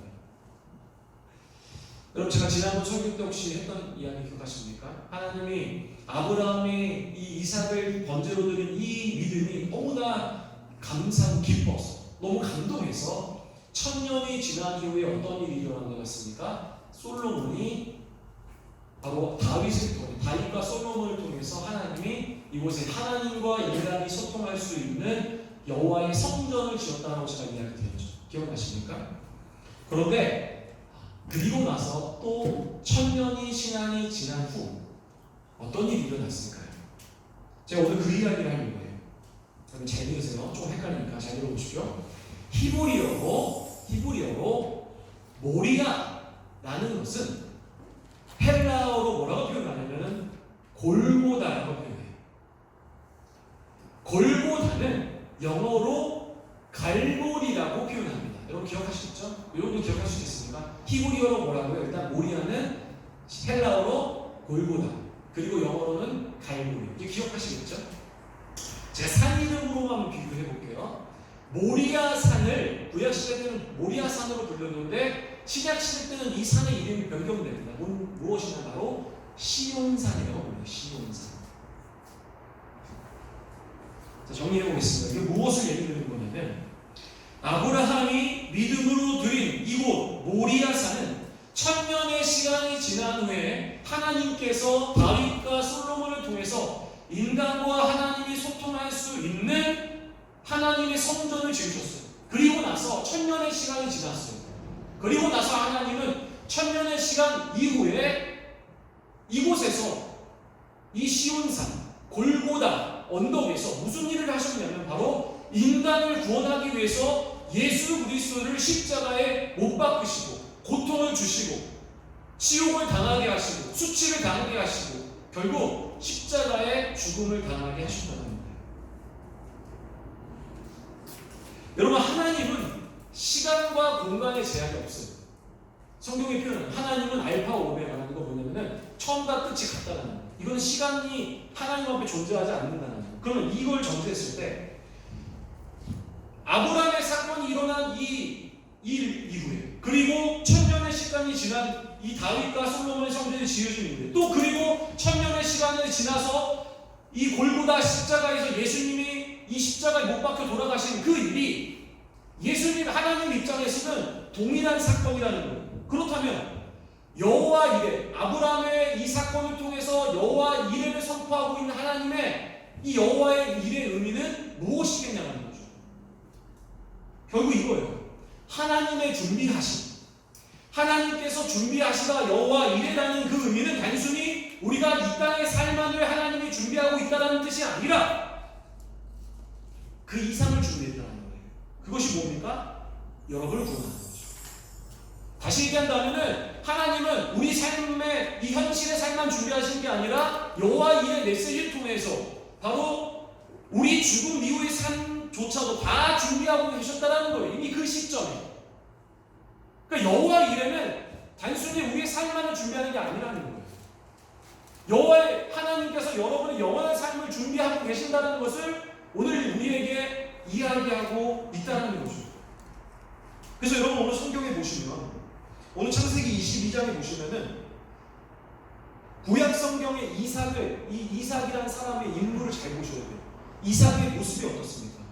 여러분 제가 지난번 설교 때 혹시 했던 이야기 기억하십니까? 하나님이 아브라함의 이 이삭을 번제로 드린 이 믿음이 너무나 감사하고 기뻐서 너무 감동해서 1000년이 지난 이후에 어떤 일이 일어난 것 같습니까? 솔로몬이 바로 다윗과 솔로몬을 통해서 하나님이 이곳에 하나님과 인간이 소통할 수 있는 여호와의 성전을 지었다고 제가 이야기드렸죠. 기억나십니까? 그런데 그리고 나서 또 1000년이 시간이 지난 후 어떤 일이 일어났을까요? 제가 오늘 그 이야기를 하려고 해요. 여러분 잘 들으세요. 조금 헷갈리니까 잘 들어보십시오. 히브리어로 모리아라는 것은 헬라어로 뭐라고 표현하냐면 골고다라고 표현해요. 골고다는 영어로 갈보리라고 표현합니다. 여러분 기억하시겠죠? 여러분도 기억할 수 있습니까? 히브리어로 뭐라고요? 일단 모리아는 헬라어로 골고다, 그리고 영어로는 갈보리. 이제 기억하시겠죠? 제가 산 이름으로만 비교해 볼게요. 모리아 산을 구약 시대 때는 모리아 산으로 불렀는데 신약 시대 때는 이 산의 이름이 변경됩니다. 무엇이냐 바로 시온산이라고 불러요. 시온산. 자, 정리해 보겠습니다. 이게 무엇을 얘기하는 거냐면 아브라함이 믿음으로 드린 이곳 모리아산은 1000년의 시간이 지난 후에 하나님께서 다윗과 솔로몬을 통해서 인간과 하나님이 소통할 수 있는 하나님의 성전을 지으셨어요. 그리고 나서 1000년의 시간이 지났어요. 그리고 나서 하나님은 1000년의 시간 이후에 이곳에서 이 시온산 골고다 언덕에서 무슨 일을 하셨냐면 바로 인간을 구원하기 위해서 예수 그리스도를 십자가에 못 박으시고 고통을 주시고 치욕을 당하게 하시고 수치를 당하게 하시고 결국 십자가에 죽음을 당하게 하셨다는 겁니다. 여러분 하나님은 시간과 공간의 제약이 없어요. 성경의 표현은 하나님은 알파 오메가라는 거 뭐냐면은 처음과 끝이 같다는 거예요. 이건 시간이 하나님 앞에 존재하지 않는다는 거예요. 그러면 이걸 전제했을 때 아브라함의 사건이 일어난 이 일 이후에 그리고 1000년의 시간이 지난 이 다윗과 솔로몬의 성전이 지어진 이후에 또 그리고 1000년의 시간이 지나서 이 골고다 십자가에서 예수님이 이 십자가에 못 박혀 돌아가신 그 일이 예수님 하나님 입장에서는 동일한 사건이라는 거예요. 그렇다면 여호와 이레, 아브라함의 이 사건을 통해서 여호와 이레를 선포하고 있는 하나님의 이 여호와의 이레의 의미는 무엇이겠냐는 거죠. 결국 이거예요. 하나님의 준비하심, 하나님께서 준비하시다 여호와 이레라는 그 의미는 단순히 우리가 이 땅의 삶만을 하나님이 준비하고 있다는 뜻이 아니라 그 이상을 준비했다는 거예요. 그것이 뭡니까? 여러분을 구원하는 거죠. 다시 얘기한다면은 하나님은 우리 삶의 이 현실의 삶만 준비하신 게 아니라 여호와 이레 메시지를 통해서 바로 우리 죽음 이후의 삶조차도 다 준비하고 계셨다는 거예요. 이미 그 시점에. 그러니까 여호와 이레는 단순히 우리의 삶만을 준비하는 게 아니라는 거예요. 여호와의 하나님께서 여러분의 영원한 삶을 준비하고 계신다는 것을 오늘 우리에게 이야기하고 있다는 거죠. 그래서 여러분 오늘 성경에 보시면 오늘 창세기 22장에 보시면은 구약 성경의 이 이삭이라는 사람의 인물을 잘 보셔야 돼요. 이삭의 모습이 어떻습니까?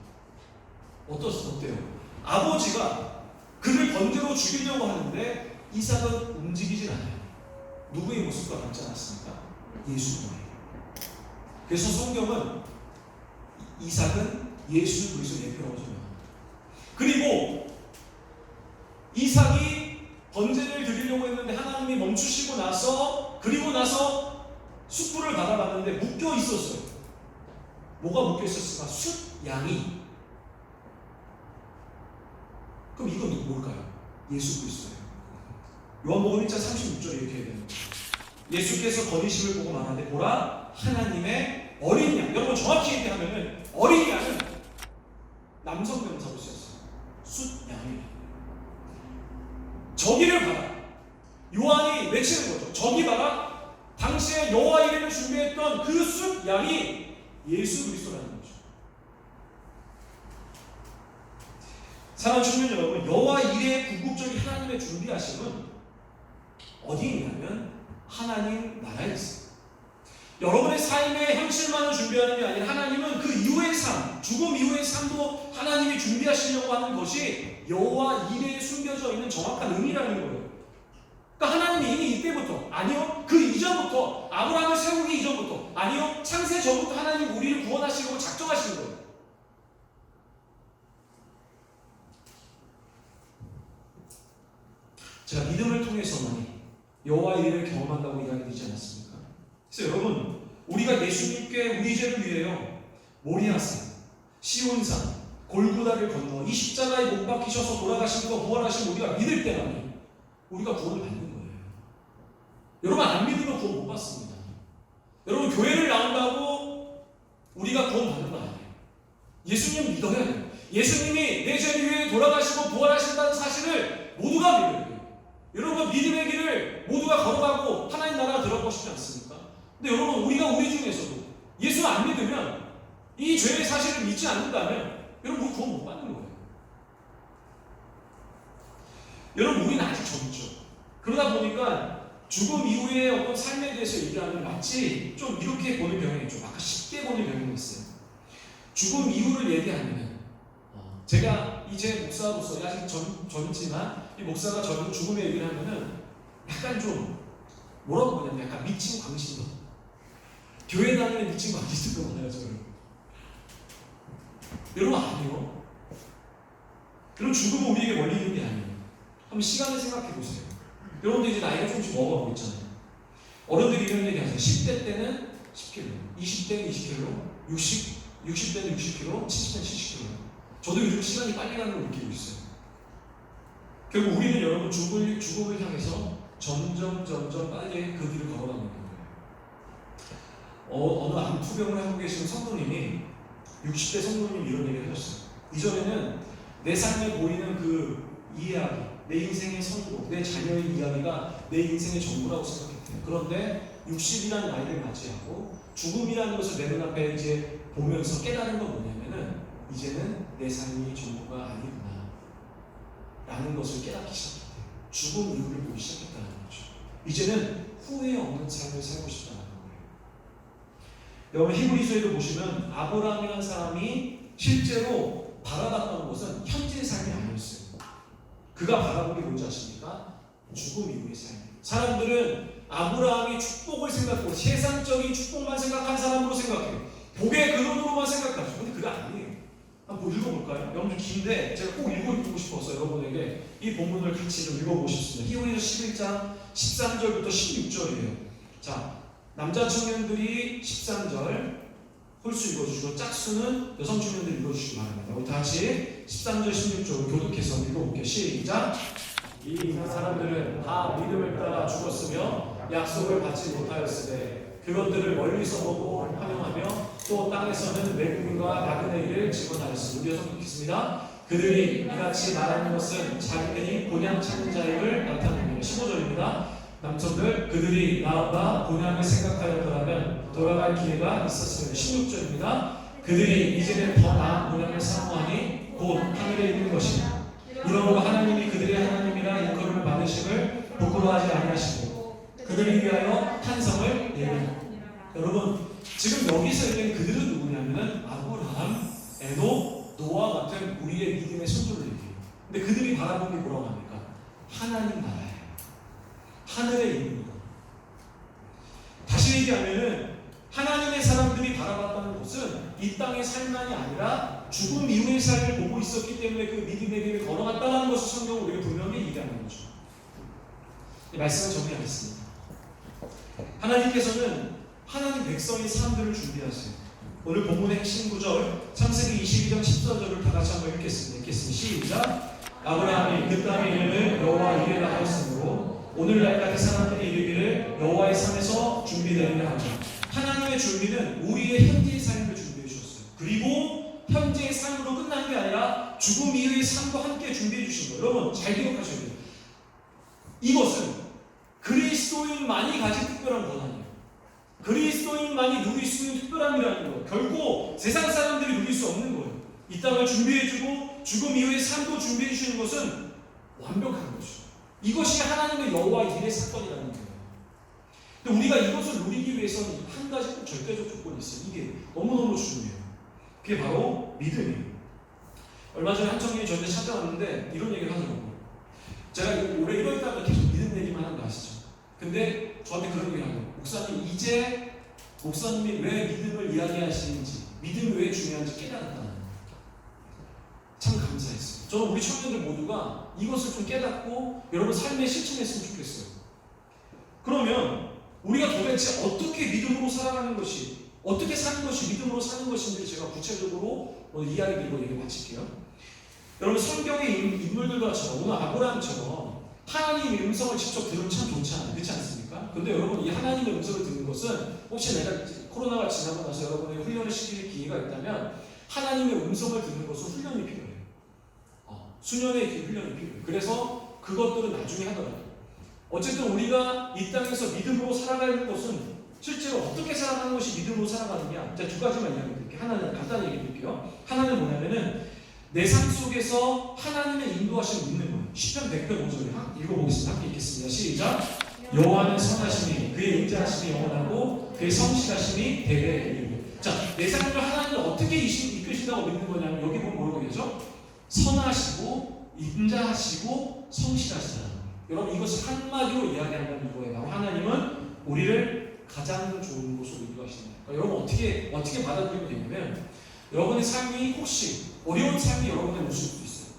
어때요? 아버지가 그를 번제로 죽이려고 하는데 이삭은 움직이질 않아요. 누구의 모습과 같지 않았습니까? 예수님의. 그래서 성경은 이삭은 예수 그리스도의 예표라고 설명합니다. 그리고 이삭이 번제를 드리려고 했는데 하나님이 멈추시고 나서 숯불을 받아봤는데 묶여 있었어요. 뭐가 묶여 있었을까? 숫양이. 그럼 이건 뭘까요? 예수 그리스도예요. 요한복음 1장 36절에 이렇게 얘기해요. 예수께서 거리심을 보고 말하되 보라 하나님의 어린 양. 여러분 정확히 얘기하면은 어린 양은 남성 명사로 쓰였어요. 숫양이. 저기를 봐라. 요한이 외치는 거죠. 저기 봐라. 당시에 여호와 이레를 준비했던 그 숫양이 예수 그리스도라는 거죠. 사랑하는 청년 여러분, 여호와 이레의 궁극적인 하나님의 준비하심은 어디 있냐면 하나님 나라에 있어요. 여러분의 삶의 현실만을 준비하는 게 아니라 하나님은 그 이후의 삶, 죽음 이후의 삶도 하나님이 준비하시려고 하는 것이 여호와 이레에 숨겨져 있는 정확한 의미라는 거예요. 그러니까 하나님이 이미 이때부터, 아니요, 그 이전부터, 아브라함을 세우기 이전부터, 아니요, 창세 전부터 하나님 우리를 구원하시려고 작정하시는 거예요. 제가 믿음을 통해서만이 여호와 이레를 경험한다고 이야기되지 않았습니까? 그래서 여러분, 우리가 예수님께 우리 죄를 위하여 모리아산, 시온산, 골고다를 건너 이 십자가에 못 박히셔서 돌아가시고 부활하신 우리가 믿을 때라면 우리가 구원을 받는 거예요. 여러분 안 믿으면 구원 못 받습니다. 여러분 교회를 나온다고 우리가 구원 받는 거 아니에요. 예수님 믿어야 돼요. 예수님이 내 죄를 위해 돌아가시고 부활하신다는 사실을 모두가 믿어야 돼요. 여러분 믿음의 길을 모두가 걸어가고 하나님 나라가 들어가고 싶지 않습니까? 근데 여러분 우리가 우리 중에서도 예수 안 믿으면 이 죄의 사실을 믿지 않는다면 여러분 우리 구원 못 받는 거예요. 여러분 우리는 아직 젊죠. 그러다 보니까 죽음 이후의 어떤 삶에 대해서 얘기하면 마치 좀 이렇게 보는 경향이 있죠. 아까 쉽게 보는 경향이 있어요. 죽음 이후를 얘기하면 제가 이제 목사로서 아직 젊지만 이 목사가 저는 죽음의 얘기를 하면은 약간 좀 뭐라고 보냐면 약간 미친 광신도 교회 다니는 미친 광신도 많아요 저는. 여러분 아니요. 여러분 죽음은 우리에게 멀리 있는 게 아니에요. 한번 시간을 생각해 보세요. 여러분들 이제 나이가 조금씩 먹어가고 있잖아요. 어른들이 이런 얘기 하세요. 10대 때는 10kg, 20대는 20kg, 60대는 60kg, 70대는 70kg. 저도 요즘 시간이 빨리 가는 걸 느끼고 있어요. 결국 우리는 여러분 죽음을 향해서 점점 빨리 그 길을 걸어가고 있는 거예요. 어느 암투병을 하고 계시는 성도님이 60대 성도님이 이런 얘기를 하셨어요. 이전에는 내 삶에 보이는 그 이야기, 내 인생의 성공, 내 자녀의 이야기가 내 인생의 전부라고 생각했대요. 그런데 60이라는 나이를 맞이하고 죽음이라는 것을 내 눈앞에 이제 보면서 깨달은 건 뭐냐면은 이제는 내 삶이 전부가 아니구나 라는 것을 깨닫기 시작했대요. 죽음 이유를 보기 시작했다는 거죠. 이제는 후회 없는 삶을 살고 싶다는 거예요. 여러분 히브리서에도 보시면 아브라함이라는 사람이 실제로 바라봤던 것은 현재의 삶이 아니었어요. 그가 바라본 게 뭔지 아십니까? 죽음 이후의 삶. 사람들은 아브라함이 축복을 생각하고 세상적인 축복만 생각한 사람으로 생각해요. 복의 근원으로만 생각하죠. 근데 그게 아니에요. 한번 읽어볼까요? 여러분 좀 긴데 제가 꼭 읽어보고 싶어서 여러분에게 이 본문을 같이 좀 읽어보고 싶습니다. 히브리서 11장 13절부터 16절이에요. 자, 남자 청년들이 13절 홀수 읽어주시고 짝수는 여성 청년들 읽어주시기 바랍니다. 우리 다 같이 13절 16절 교독해서 읽어볼게요. 시작! 이 사람들은 다 믿음을 따라 죽었으며 약속을 받지 못하였으되 그것들을 멀리서 보고 환영하며 또 땅에서는 외국인과 나그네 일을 증언하였으니 우리 여성 읽겠습니다. 그들이 이같이 말하는 것은 자기들이 본향 찾는 자임을 나타냅니다. 15절입니다. 남성들 그들이 나아가 본향을 생각하였더라면 돌아갈 기회가 있었습니다. 16절입니다. 그들이 이제는 더 나은 본향을 사모하니 곧 하늘에 있는 것이다. 이러므로 하나님이 그들의 하나님이라 일컬음을 받으심을 부끄러워하지 아니하시고 그들을 위하여 탄성을 내리라. 여러분 지금 여기서 얘기하는 그들은 누구냐면은 아브라함, 에녹, 노아 같은 우리의 믿음의 손들을 얘기해요. 근데 그들이 바라본 게 뭐라고 합니까? 하나님 나라예요. 하늘에 있는 것. 다시 얘기하면은 하나님의 사람들이 바라봤다는 것은 이 땅의 삶만이 아니라 죽음 이후의 삶을 보고 있었기 때문에 그 믿음의 길을 걸어갔다는 것을 성경은 우리가 분명히 얘기하는 거죠. 이 말씀을 정리하겠습니다. 하나님께서는 하나님 백성의 삶들을 준비하세요. 오늘 본문의 핵심 구절 창세기 22장 14절을 다 같이 한번 읽겠습니다. 시작. 아브라함이 그 땅의 이름을 여호와 이레라 하였으므로 오늘날까지 사람들이 이르기를 여호와의 산에서 준비되리라 하죠. 하나님의 준비는 우리의 현재의 삶을 준비해 주셨어요. 그리고 현재의 삶으로 끝난 게 아니라 죽음 이후의 삶과 함께 준비해 주신 거예요. 여러분 잘 기억하셔야 돼요. 이것은 그리스도인만이 가진 특별한 권한이에요. 그리스도인만이 누릴 수 있는 특별함이라는 거예요. 결코 세상 사람들이 누릴 수 없는 거예요. 이 땅을 준비해주고 죽음 이후의 삶도 준비해 주시는 것은 완벽한 것이죠. 이것이 하나님의 여호와 일의 사건이라는 거예요. 근데 우리가 이것을 누리기 위해서는 한 가지 꼭 절대적 조건이 있어요. 이게 너무너무 중요해요. 그게 바로 믿음이에요. 얼마 전에 한 청년이 저한테 찾아왔는데 이런 얘기를 하더라고요. 제가 올해 1월달부터 계속 믿음 얘기만 하는 거 아시죠? 근데 저한테 그런 얘기를 하더라고요. 목사님 이제 목사님이 왜 믿음을 이야기하시는지 믿음이 왜 중요한지 깨달았다는 참 감사했어요. 저는 우리 청년들 모두가 이것을 좀 깨닫고 여러분 삶에 실천했으면 좋겠어요. 그러면 우리가 도대체 어떻게 믿음으로 살아가는 것이 어떻게 사는 것이 믿음으로 사는 것인지 제가 구체적으로 오늘 이야기 드리고 얘기 마칠게요. 여러분 성경의 인물들과처럼 오늘 아브라함처럼 하나님의 음성을 직접 들으면 참 좋지 않아요? 그렇지 않습니까? 근데 여러분 이 하나님의 음성을 듣는 것은 혹시 내가 코로나가 지나고 나서 여러분의 훈련을 시킬 기회가 있다면 하나님의 음성을 듣는 것은 훈련이 필요해요. 수년의 훈련이 필요해요. 그래서 그것들은 나중에 하더라고요. 어쨌든 우리가 이 땅에서 믿음으로 살아가는 것은 실제로 어떻게 살아가는 것이 믿음으로 살아가느냐 제가 두 가지만 이야기 드릴게요. 하나는 간단히 얘기 드릴게요. 하나는 뭐냐면은 내 삶 속에서 하나님의 인도하심을 믿는 거예요. 시편 105절 읽어보겠습니다. 함께 읽겠습니다. 시작. 여호와는 선하심이 그의 인자하심이 영원하고 그의 성실하심이 대대에 이르고. 자, 내 삶을 하나님을 어떻게 이끄신다고 믿는 거냐면 여기 보면 뭐라고 되죠? 선하시고 인자하시고 성실하시다. 여러분 이것을 한마디로 이야기한다면 이거예요. 바로 하나님은 우리를 가장 좋은 곳으로 인도하신다. 그러니까 여러분 어떻게 받아들이면 되냐면 여러분의 삶이 혹시 어려운 삶이 여러분에 올 수도 있어요.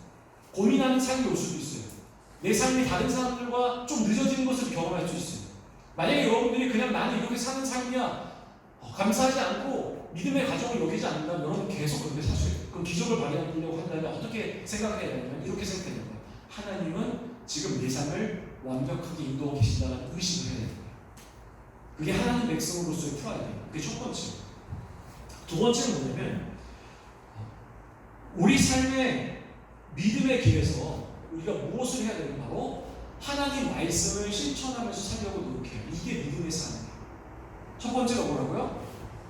고민하는 삶이 올 수도 있어요. 내 삶이 다른 사람들과 좀 늦어지는 것을 경험할 수 있어요. 만약에 여러분들이 그냥 나는 이렇게 사는 삶이야 감사하지 않고 믿음의 가정을 여기지 않는다면 여러분 계속 그렇게 사셔야 돼요. 그럼 기적을 발휘하려고 한다면 어떻게 생각해야 되냐면 이렇게 생각해야 돼요. 하나님은 지금 내 삶을 완벽하게 인도하고 계신다는 의심을 해야 돼요. 그게 하나님 백성으로서의 프라이드예요. 그게 첫 번째. 두 번째는 뭐냐면 우리 삶의 믿음의 길에서 우리가 무엇을 해야 되는 바로 하나님 말씀을 실천하면서 살려고 노력해요. 이게 믿음의 삶이에요. 첫 번째가 뭐라고요?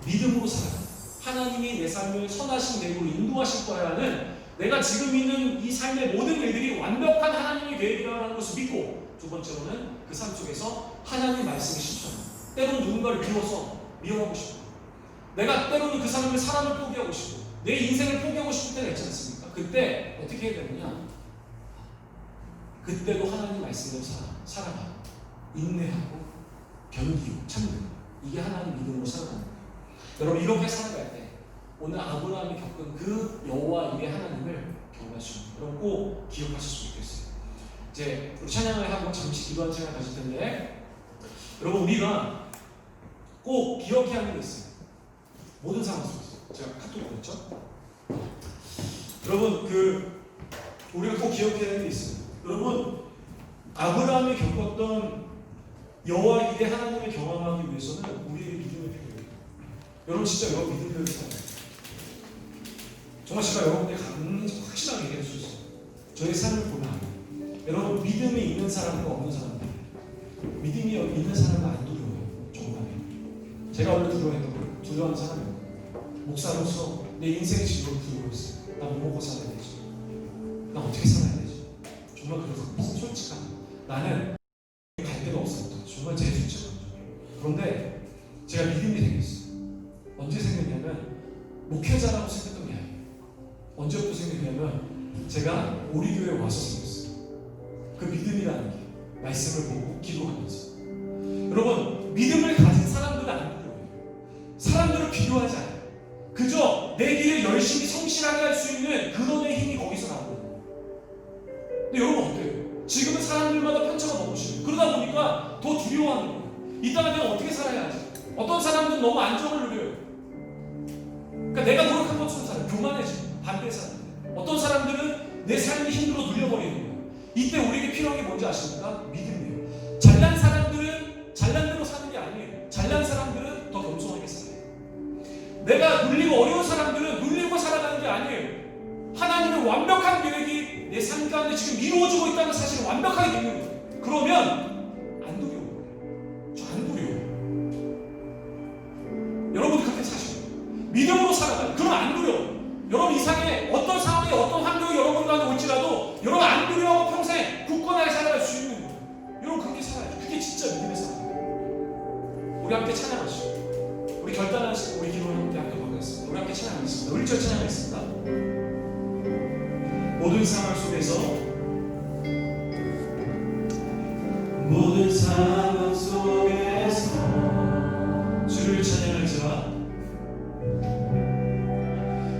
믿음으로 살아요. 하나님이 내 삶을 선하신 계획으로 인도하실 거야는 내가 지금 있는 이 삶의 모든 일들이 완벽한 하나님의 계획이라는 것을 믿고 두 번째로는 그 삶 속에서 하나님의 말씀을 실천해요. 때로는 누군가를 비워서 미워하고 싶고 내가 때로는 그 사람을 포기하고 싶고 내 인생을 포기하고 싶을 때가 있지 않습니까? 그때 어떻게 해야 되느냐? 그때도 하나님 말씀대로 살아가요. 인내하고 견디고 참는 이게 하나님 믿음으로 살아가는 거예요. 여러분 이렇게 살아갈 때 오늘 아브라함이 겪은 그 여호와 일의 하나님을 경험하시는 거예요. 여러분 꼭 기억하셨으면 좋겠어요. 이제 우리 찬양을 하고 잠시 기도하는 시간 가질 텐데 여러분 우리가 꼭 기억해야 하는 게 있어요. 모든 상황 속에서 제가 카톡 보냈죠? 여러분 우리가 꼭 기억해야 하는 게 있어요. 여러분 아브라함이 겪었던 여호와 일의 하나님을 경험하기 위해서는 우리에게 믿음이 필요해요. 여러분 진짜 여러분 믿음대로 살아요. 정말 제가 여러분에게 확실하게 얘기할 수 있어요. 저의 삶을 보면 여러분 믿음이 있는 사람과 없는 사람들 믿음이 있는 사람은 안 두려워요. 정말 제가 원래 두려워하는 사람이에요. 목사로서 내 인생의 진로를 두려워했어요. 나 뭐 먹고 살아야 되지? 나 어떻게 살아야 되지? 정말 그래서 솔직한 나는 갈 데가 없었다. 정말 제 그런데 제가 믿음이 생겼어요. 언제 생겼냐면 목회자라고 생겼던 게 아니에요. 언제부터 생겼냐면 제가 우리 교회에 와서 생겼어요. 그 믿음이라는 게 말씀을 보고 기도하면서. 여러분, 믿음을 가진 사람들은 안 필요해요. 사람들은 필요하지 않아요. 그저 내 길을 열심히 성실하게 할 수 있는 근원의 힘이 거기서 나오거든요. 근데 여러분 어때요? 지금은 사람들마다 편차가 너무 심해요. 그러다 보니까 더 두려워하는 거예요. 이 땅에 내가 어떻게 살아야 하지? 어떤 사람들은 너무 안정을 누려요. 그러니까 내가 노력한 것처럼 살아요. 교만해지고 반대 사람들. 어떤 사람들은 내 삶이 힘들어 눌려버리는 거예요. 이때 우리에게 필요한 게 뭔지 아십니까? 믿음이에요. 잘난 사람들은 잘난 대로 사는 게 아니에요. 잘난 사람들은 더 겸손하게 살아요. 내가 눌리고 어려운 사람들은 눌리고 살아가는 게 아니에요. 하나님의 완벽한 계획이 내 삶 가운데 지금 이루어지고 있다는 사실을 완벽하게 믿는 거예요. 그러면 안 두려워요. 저 안 두려워요. 여러분도 그렇게 사셔요. 믿음으로 살아가요. 그럼 안 두려워요. 여러분 이상에 어떤 상황에 어떤 환경이 여러분 가운데 올지라도 여러분 안 두려워하고 평생 굳건하게 살아갈 수 있는 거예요. 여러분 그렇게 살아야죠. 그게 진짜 믿음의 삶이에요. 우리 함께 찬양하시죠. 우리 결단하시고 우리 기도를 함께 하겠습니다. 우리 함께 찬양하겠습니다. 우리 절 찬양하겠습니다. 모든 상황 속에서 모든 상황 속에서 주를 찬양할지라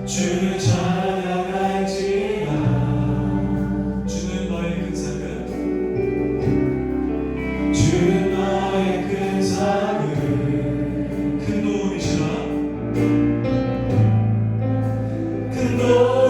주를 찬양할지라 주는 너의 큰 사근 주는 너의 큰 사근 큰 도움이시라 큰 도움이시라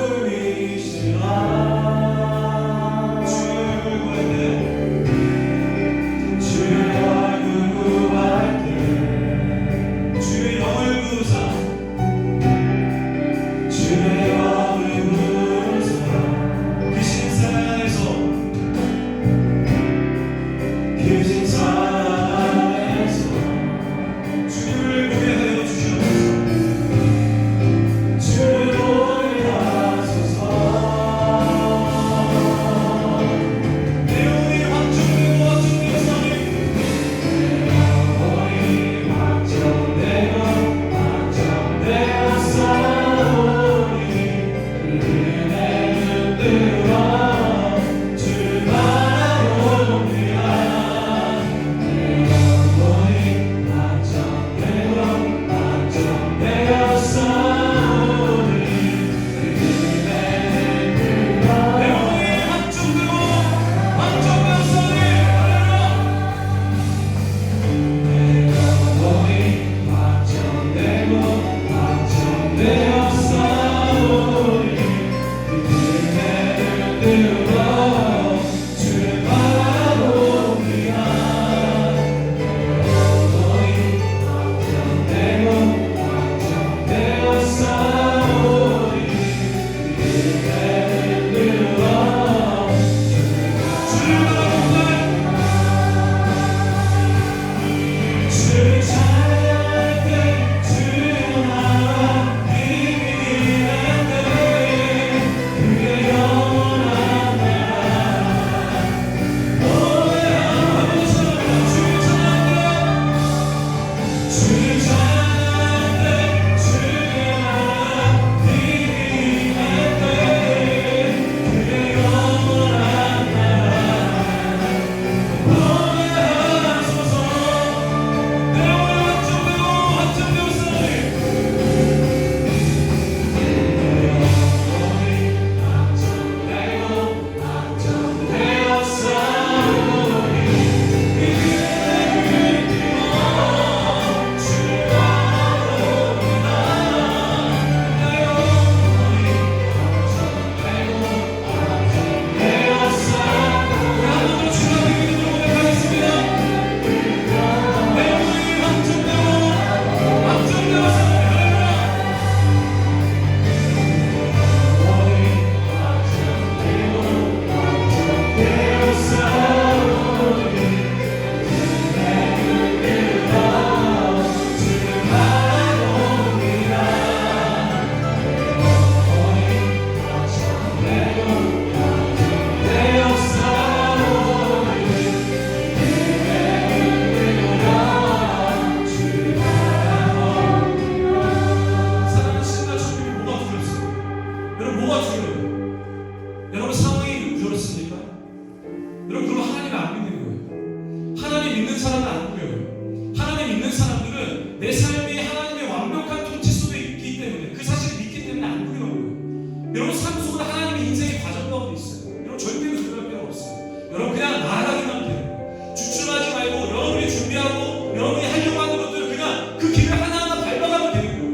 하나님 믿는 사람은 안 두려워요. 하나님 믿는 사람들은 내 삶이 하나님의 완벽한 통치 속에 있기 때문에, 그 사실을 믿기 때문에 안 두려워요. 여러분 삶 속은 하나님의 인생의 과정 가운데 있어요. 여러분 절대로 두려울 필요가 없어요. 여러분 그냥 나아가기만 돼요. 주춤하지 말고 여러분이 준비하고 여러분이 하려고 하는 것들을 그냥 그 길을 하나하나 밟아가면 되는 거예요.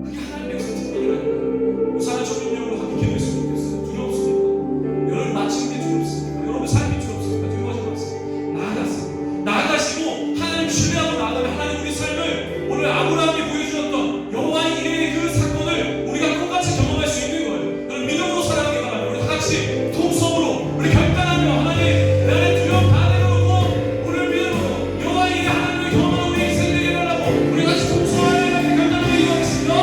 그게 하나님의 백성 특권이라는 거예요. 우산을 전문용어로 하게 기도했으면 좋겠어요. 두렵습니까? 여러분 마치는 게 두렵습니까? 여러분 삶이 두렵습니까? 두려워하지 마세요. 나아가세요. 나아가시고 하나님 신뢰하고 나아가면 하나님 우리 삶을 오늘 아브라함이 보여주었던 여호와의 이레의 그 사건을 우리가 똑같이 경험할 수 있는 거예요. 여러분 믿음으로 살아가기 바랍니다. 우리 다 같이 통성으로 우리 결단하며 하나님 나의 두려움 다 내려놓고 오늘 믿음으로 여호와의 이레 하나님을 경험하는 우리 인생 되게 해달라고 우리 같이 통성하여 하나님의 결단을 이루어가겠습니다.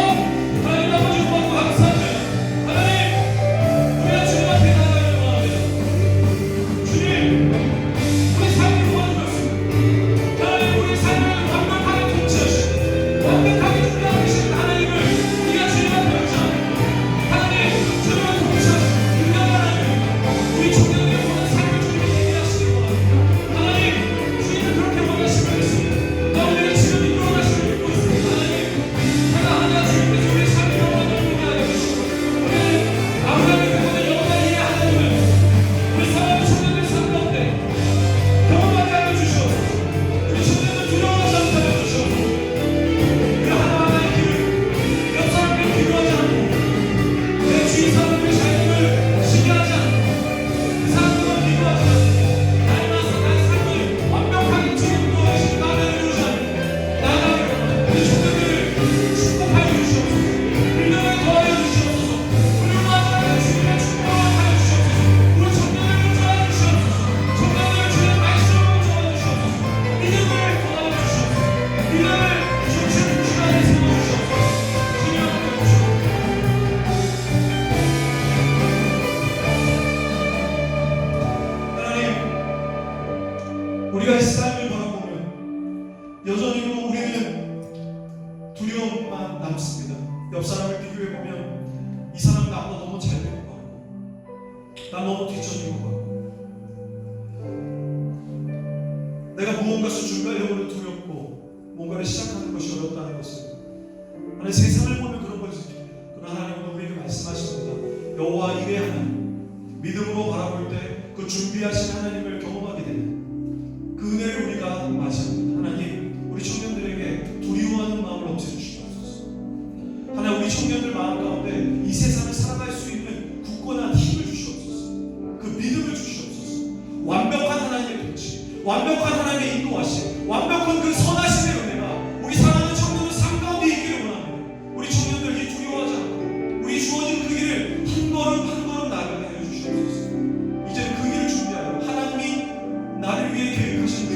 하나님 아버지 고맙고 감사합니다. 하나님 우리가 주님 앞에 나아가기를 원합니다. 주님 우리 삶을 도와주셨습니다. 하나님 우리 삶을 완벽하게 통치하시고 완벽하게 준비하고 계신 하나님을 우리가 주님 앞에 의지합니다. 하나님 주님을 통치하시고 인간 하나님 우리 청년들의 모든 삶을 주님이 얘기하시길 원합니다. 하나님 주님은 그렇게 원하시고 있습니다. 우리가 지금 이끌어가시길 믿고 있습니다. 하나님 하나하나 주님께서 우리 삶을 영원히 보게 하여 주시고 우리는 아브라함의 그분의 영원한 이해 하나님을 우리 사랑하는 청년들 삶 가운데 경험하게 하여 주시옵소서. 우리 청년들 두려워하지 않게 하여 주시옵소서. 그 하나하나의 길을 옆 사람을 비교하지 않고 내 주위 사람의 삶을 시기하지 않고 그 사람들과 비교하지 않고 나의 삶을 완벽하게 주님으로 하신 나를 이루지 않고 나아가기를 원합니다. 우리 청년들을 축복하여 주시옵소서. 믿음을 더하여 주시옵소서. 우리를 마지막에 주님의 축복을 하여 주시옵소서. 우리 청년들을 도와주시옵소서. 청년들을 주의 말씀으로 도와주시옵소서. 믿음을 더하여 주시옵소서. 믿음을 주신 시간에 세워주시옵소서. 주님 앞에 주시옵소서. 하나님, 우리가 이 삶을 바라보면 여전히도 우리는 두려움만 남습니다. 옆 사람을 비교해 보면 이 사람은 나보다 너무 잘 된 것 같고, 난 너무 뒤처진 것 같고, 내가 무언가를 준비하려고 두렵고 뭔가를 시작하는 것이 어렵다는 것을 하나님 세상을 보면 그런 것을 느낍니다. 그러나 하나님은 우리에게 말씀하십니다. 여호와 이레 하나님 믿음으로 바라볼 때 그 준비하신 하나님을 경험하게 되는 그 은혜를 우리가 맞이합니다. 하나님 우리 청년들에게 두려워하는 마음을 없애주시옵소서. 하나님 우리 청년들 마음 가운데 이 세상을 살아갈 수 있는 굳건한 힘을 주시옵소서. 그 믿음을 주시옵소서. 완벽한 하나님의 통치, 완벽한 하나님의 인도하심, 완벽한 그 선하심의 은혜가 우리 사랑하는 청년들 삶 가운데 있기를 원합니다. 우리 청년들이 두려워하지 않고 우리 주어진 그 길을 한 걸음 한 걸음 나아가게 하여 주시옵소서. 이제 그 길을 준비하여 하나님이 나를 위해 계획하신 그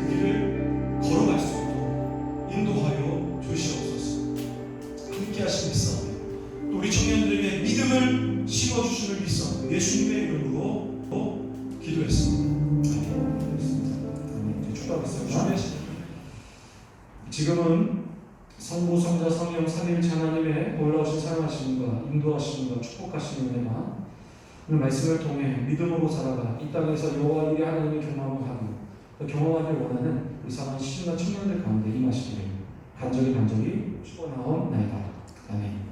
길을 걸어갈 수 있도록 인도하여 주시옵소서. 함께 하신 믿사오니 또 우리 청년들에게 믿음을 심어주심을 믿사오니 예수님의 이름으로 기도했습니다. 지금은 성부, 성자, 성령, 삼위일체 하나님의 놀라우신 사랑하심과 인도하심과 축복하시는 은혜가 오늘 말씀을 통해 믿음으로 살아가 이 땅에서 여호와 이레 하나님의 경험을 하고 그 경험하기를 원하는 우리 사랑하는 시즌과 청년들 가운데 임하시기를 간절히 축원하옵나이다. 아멘.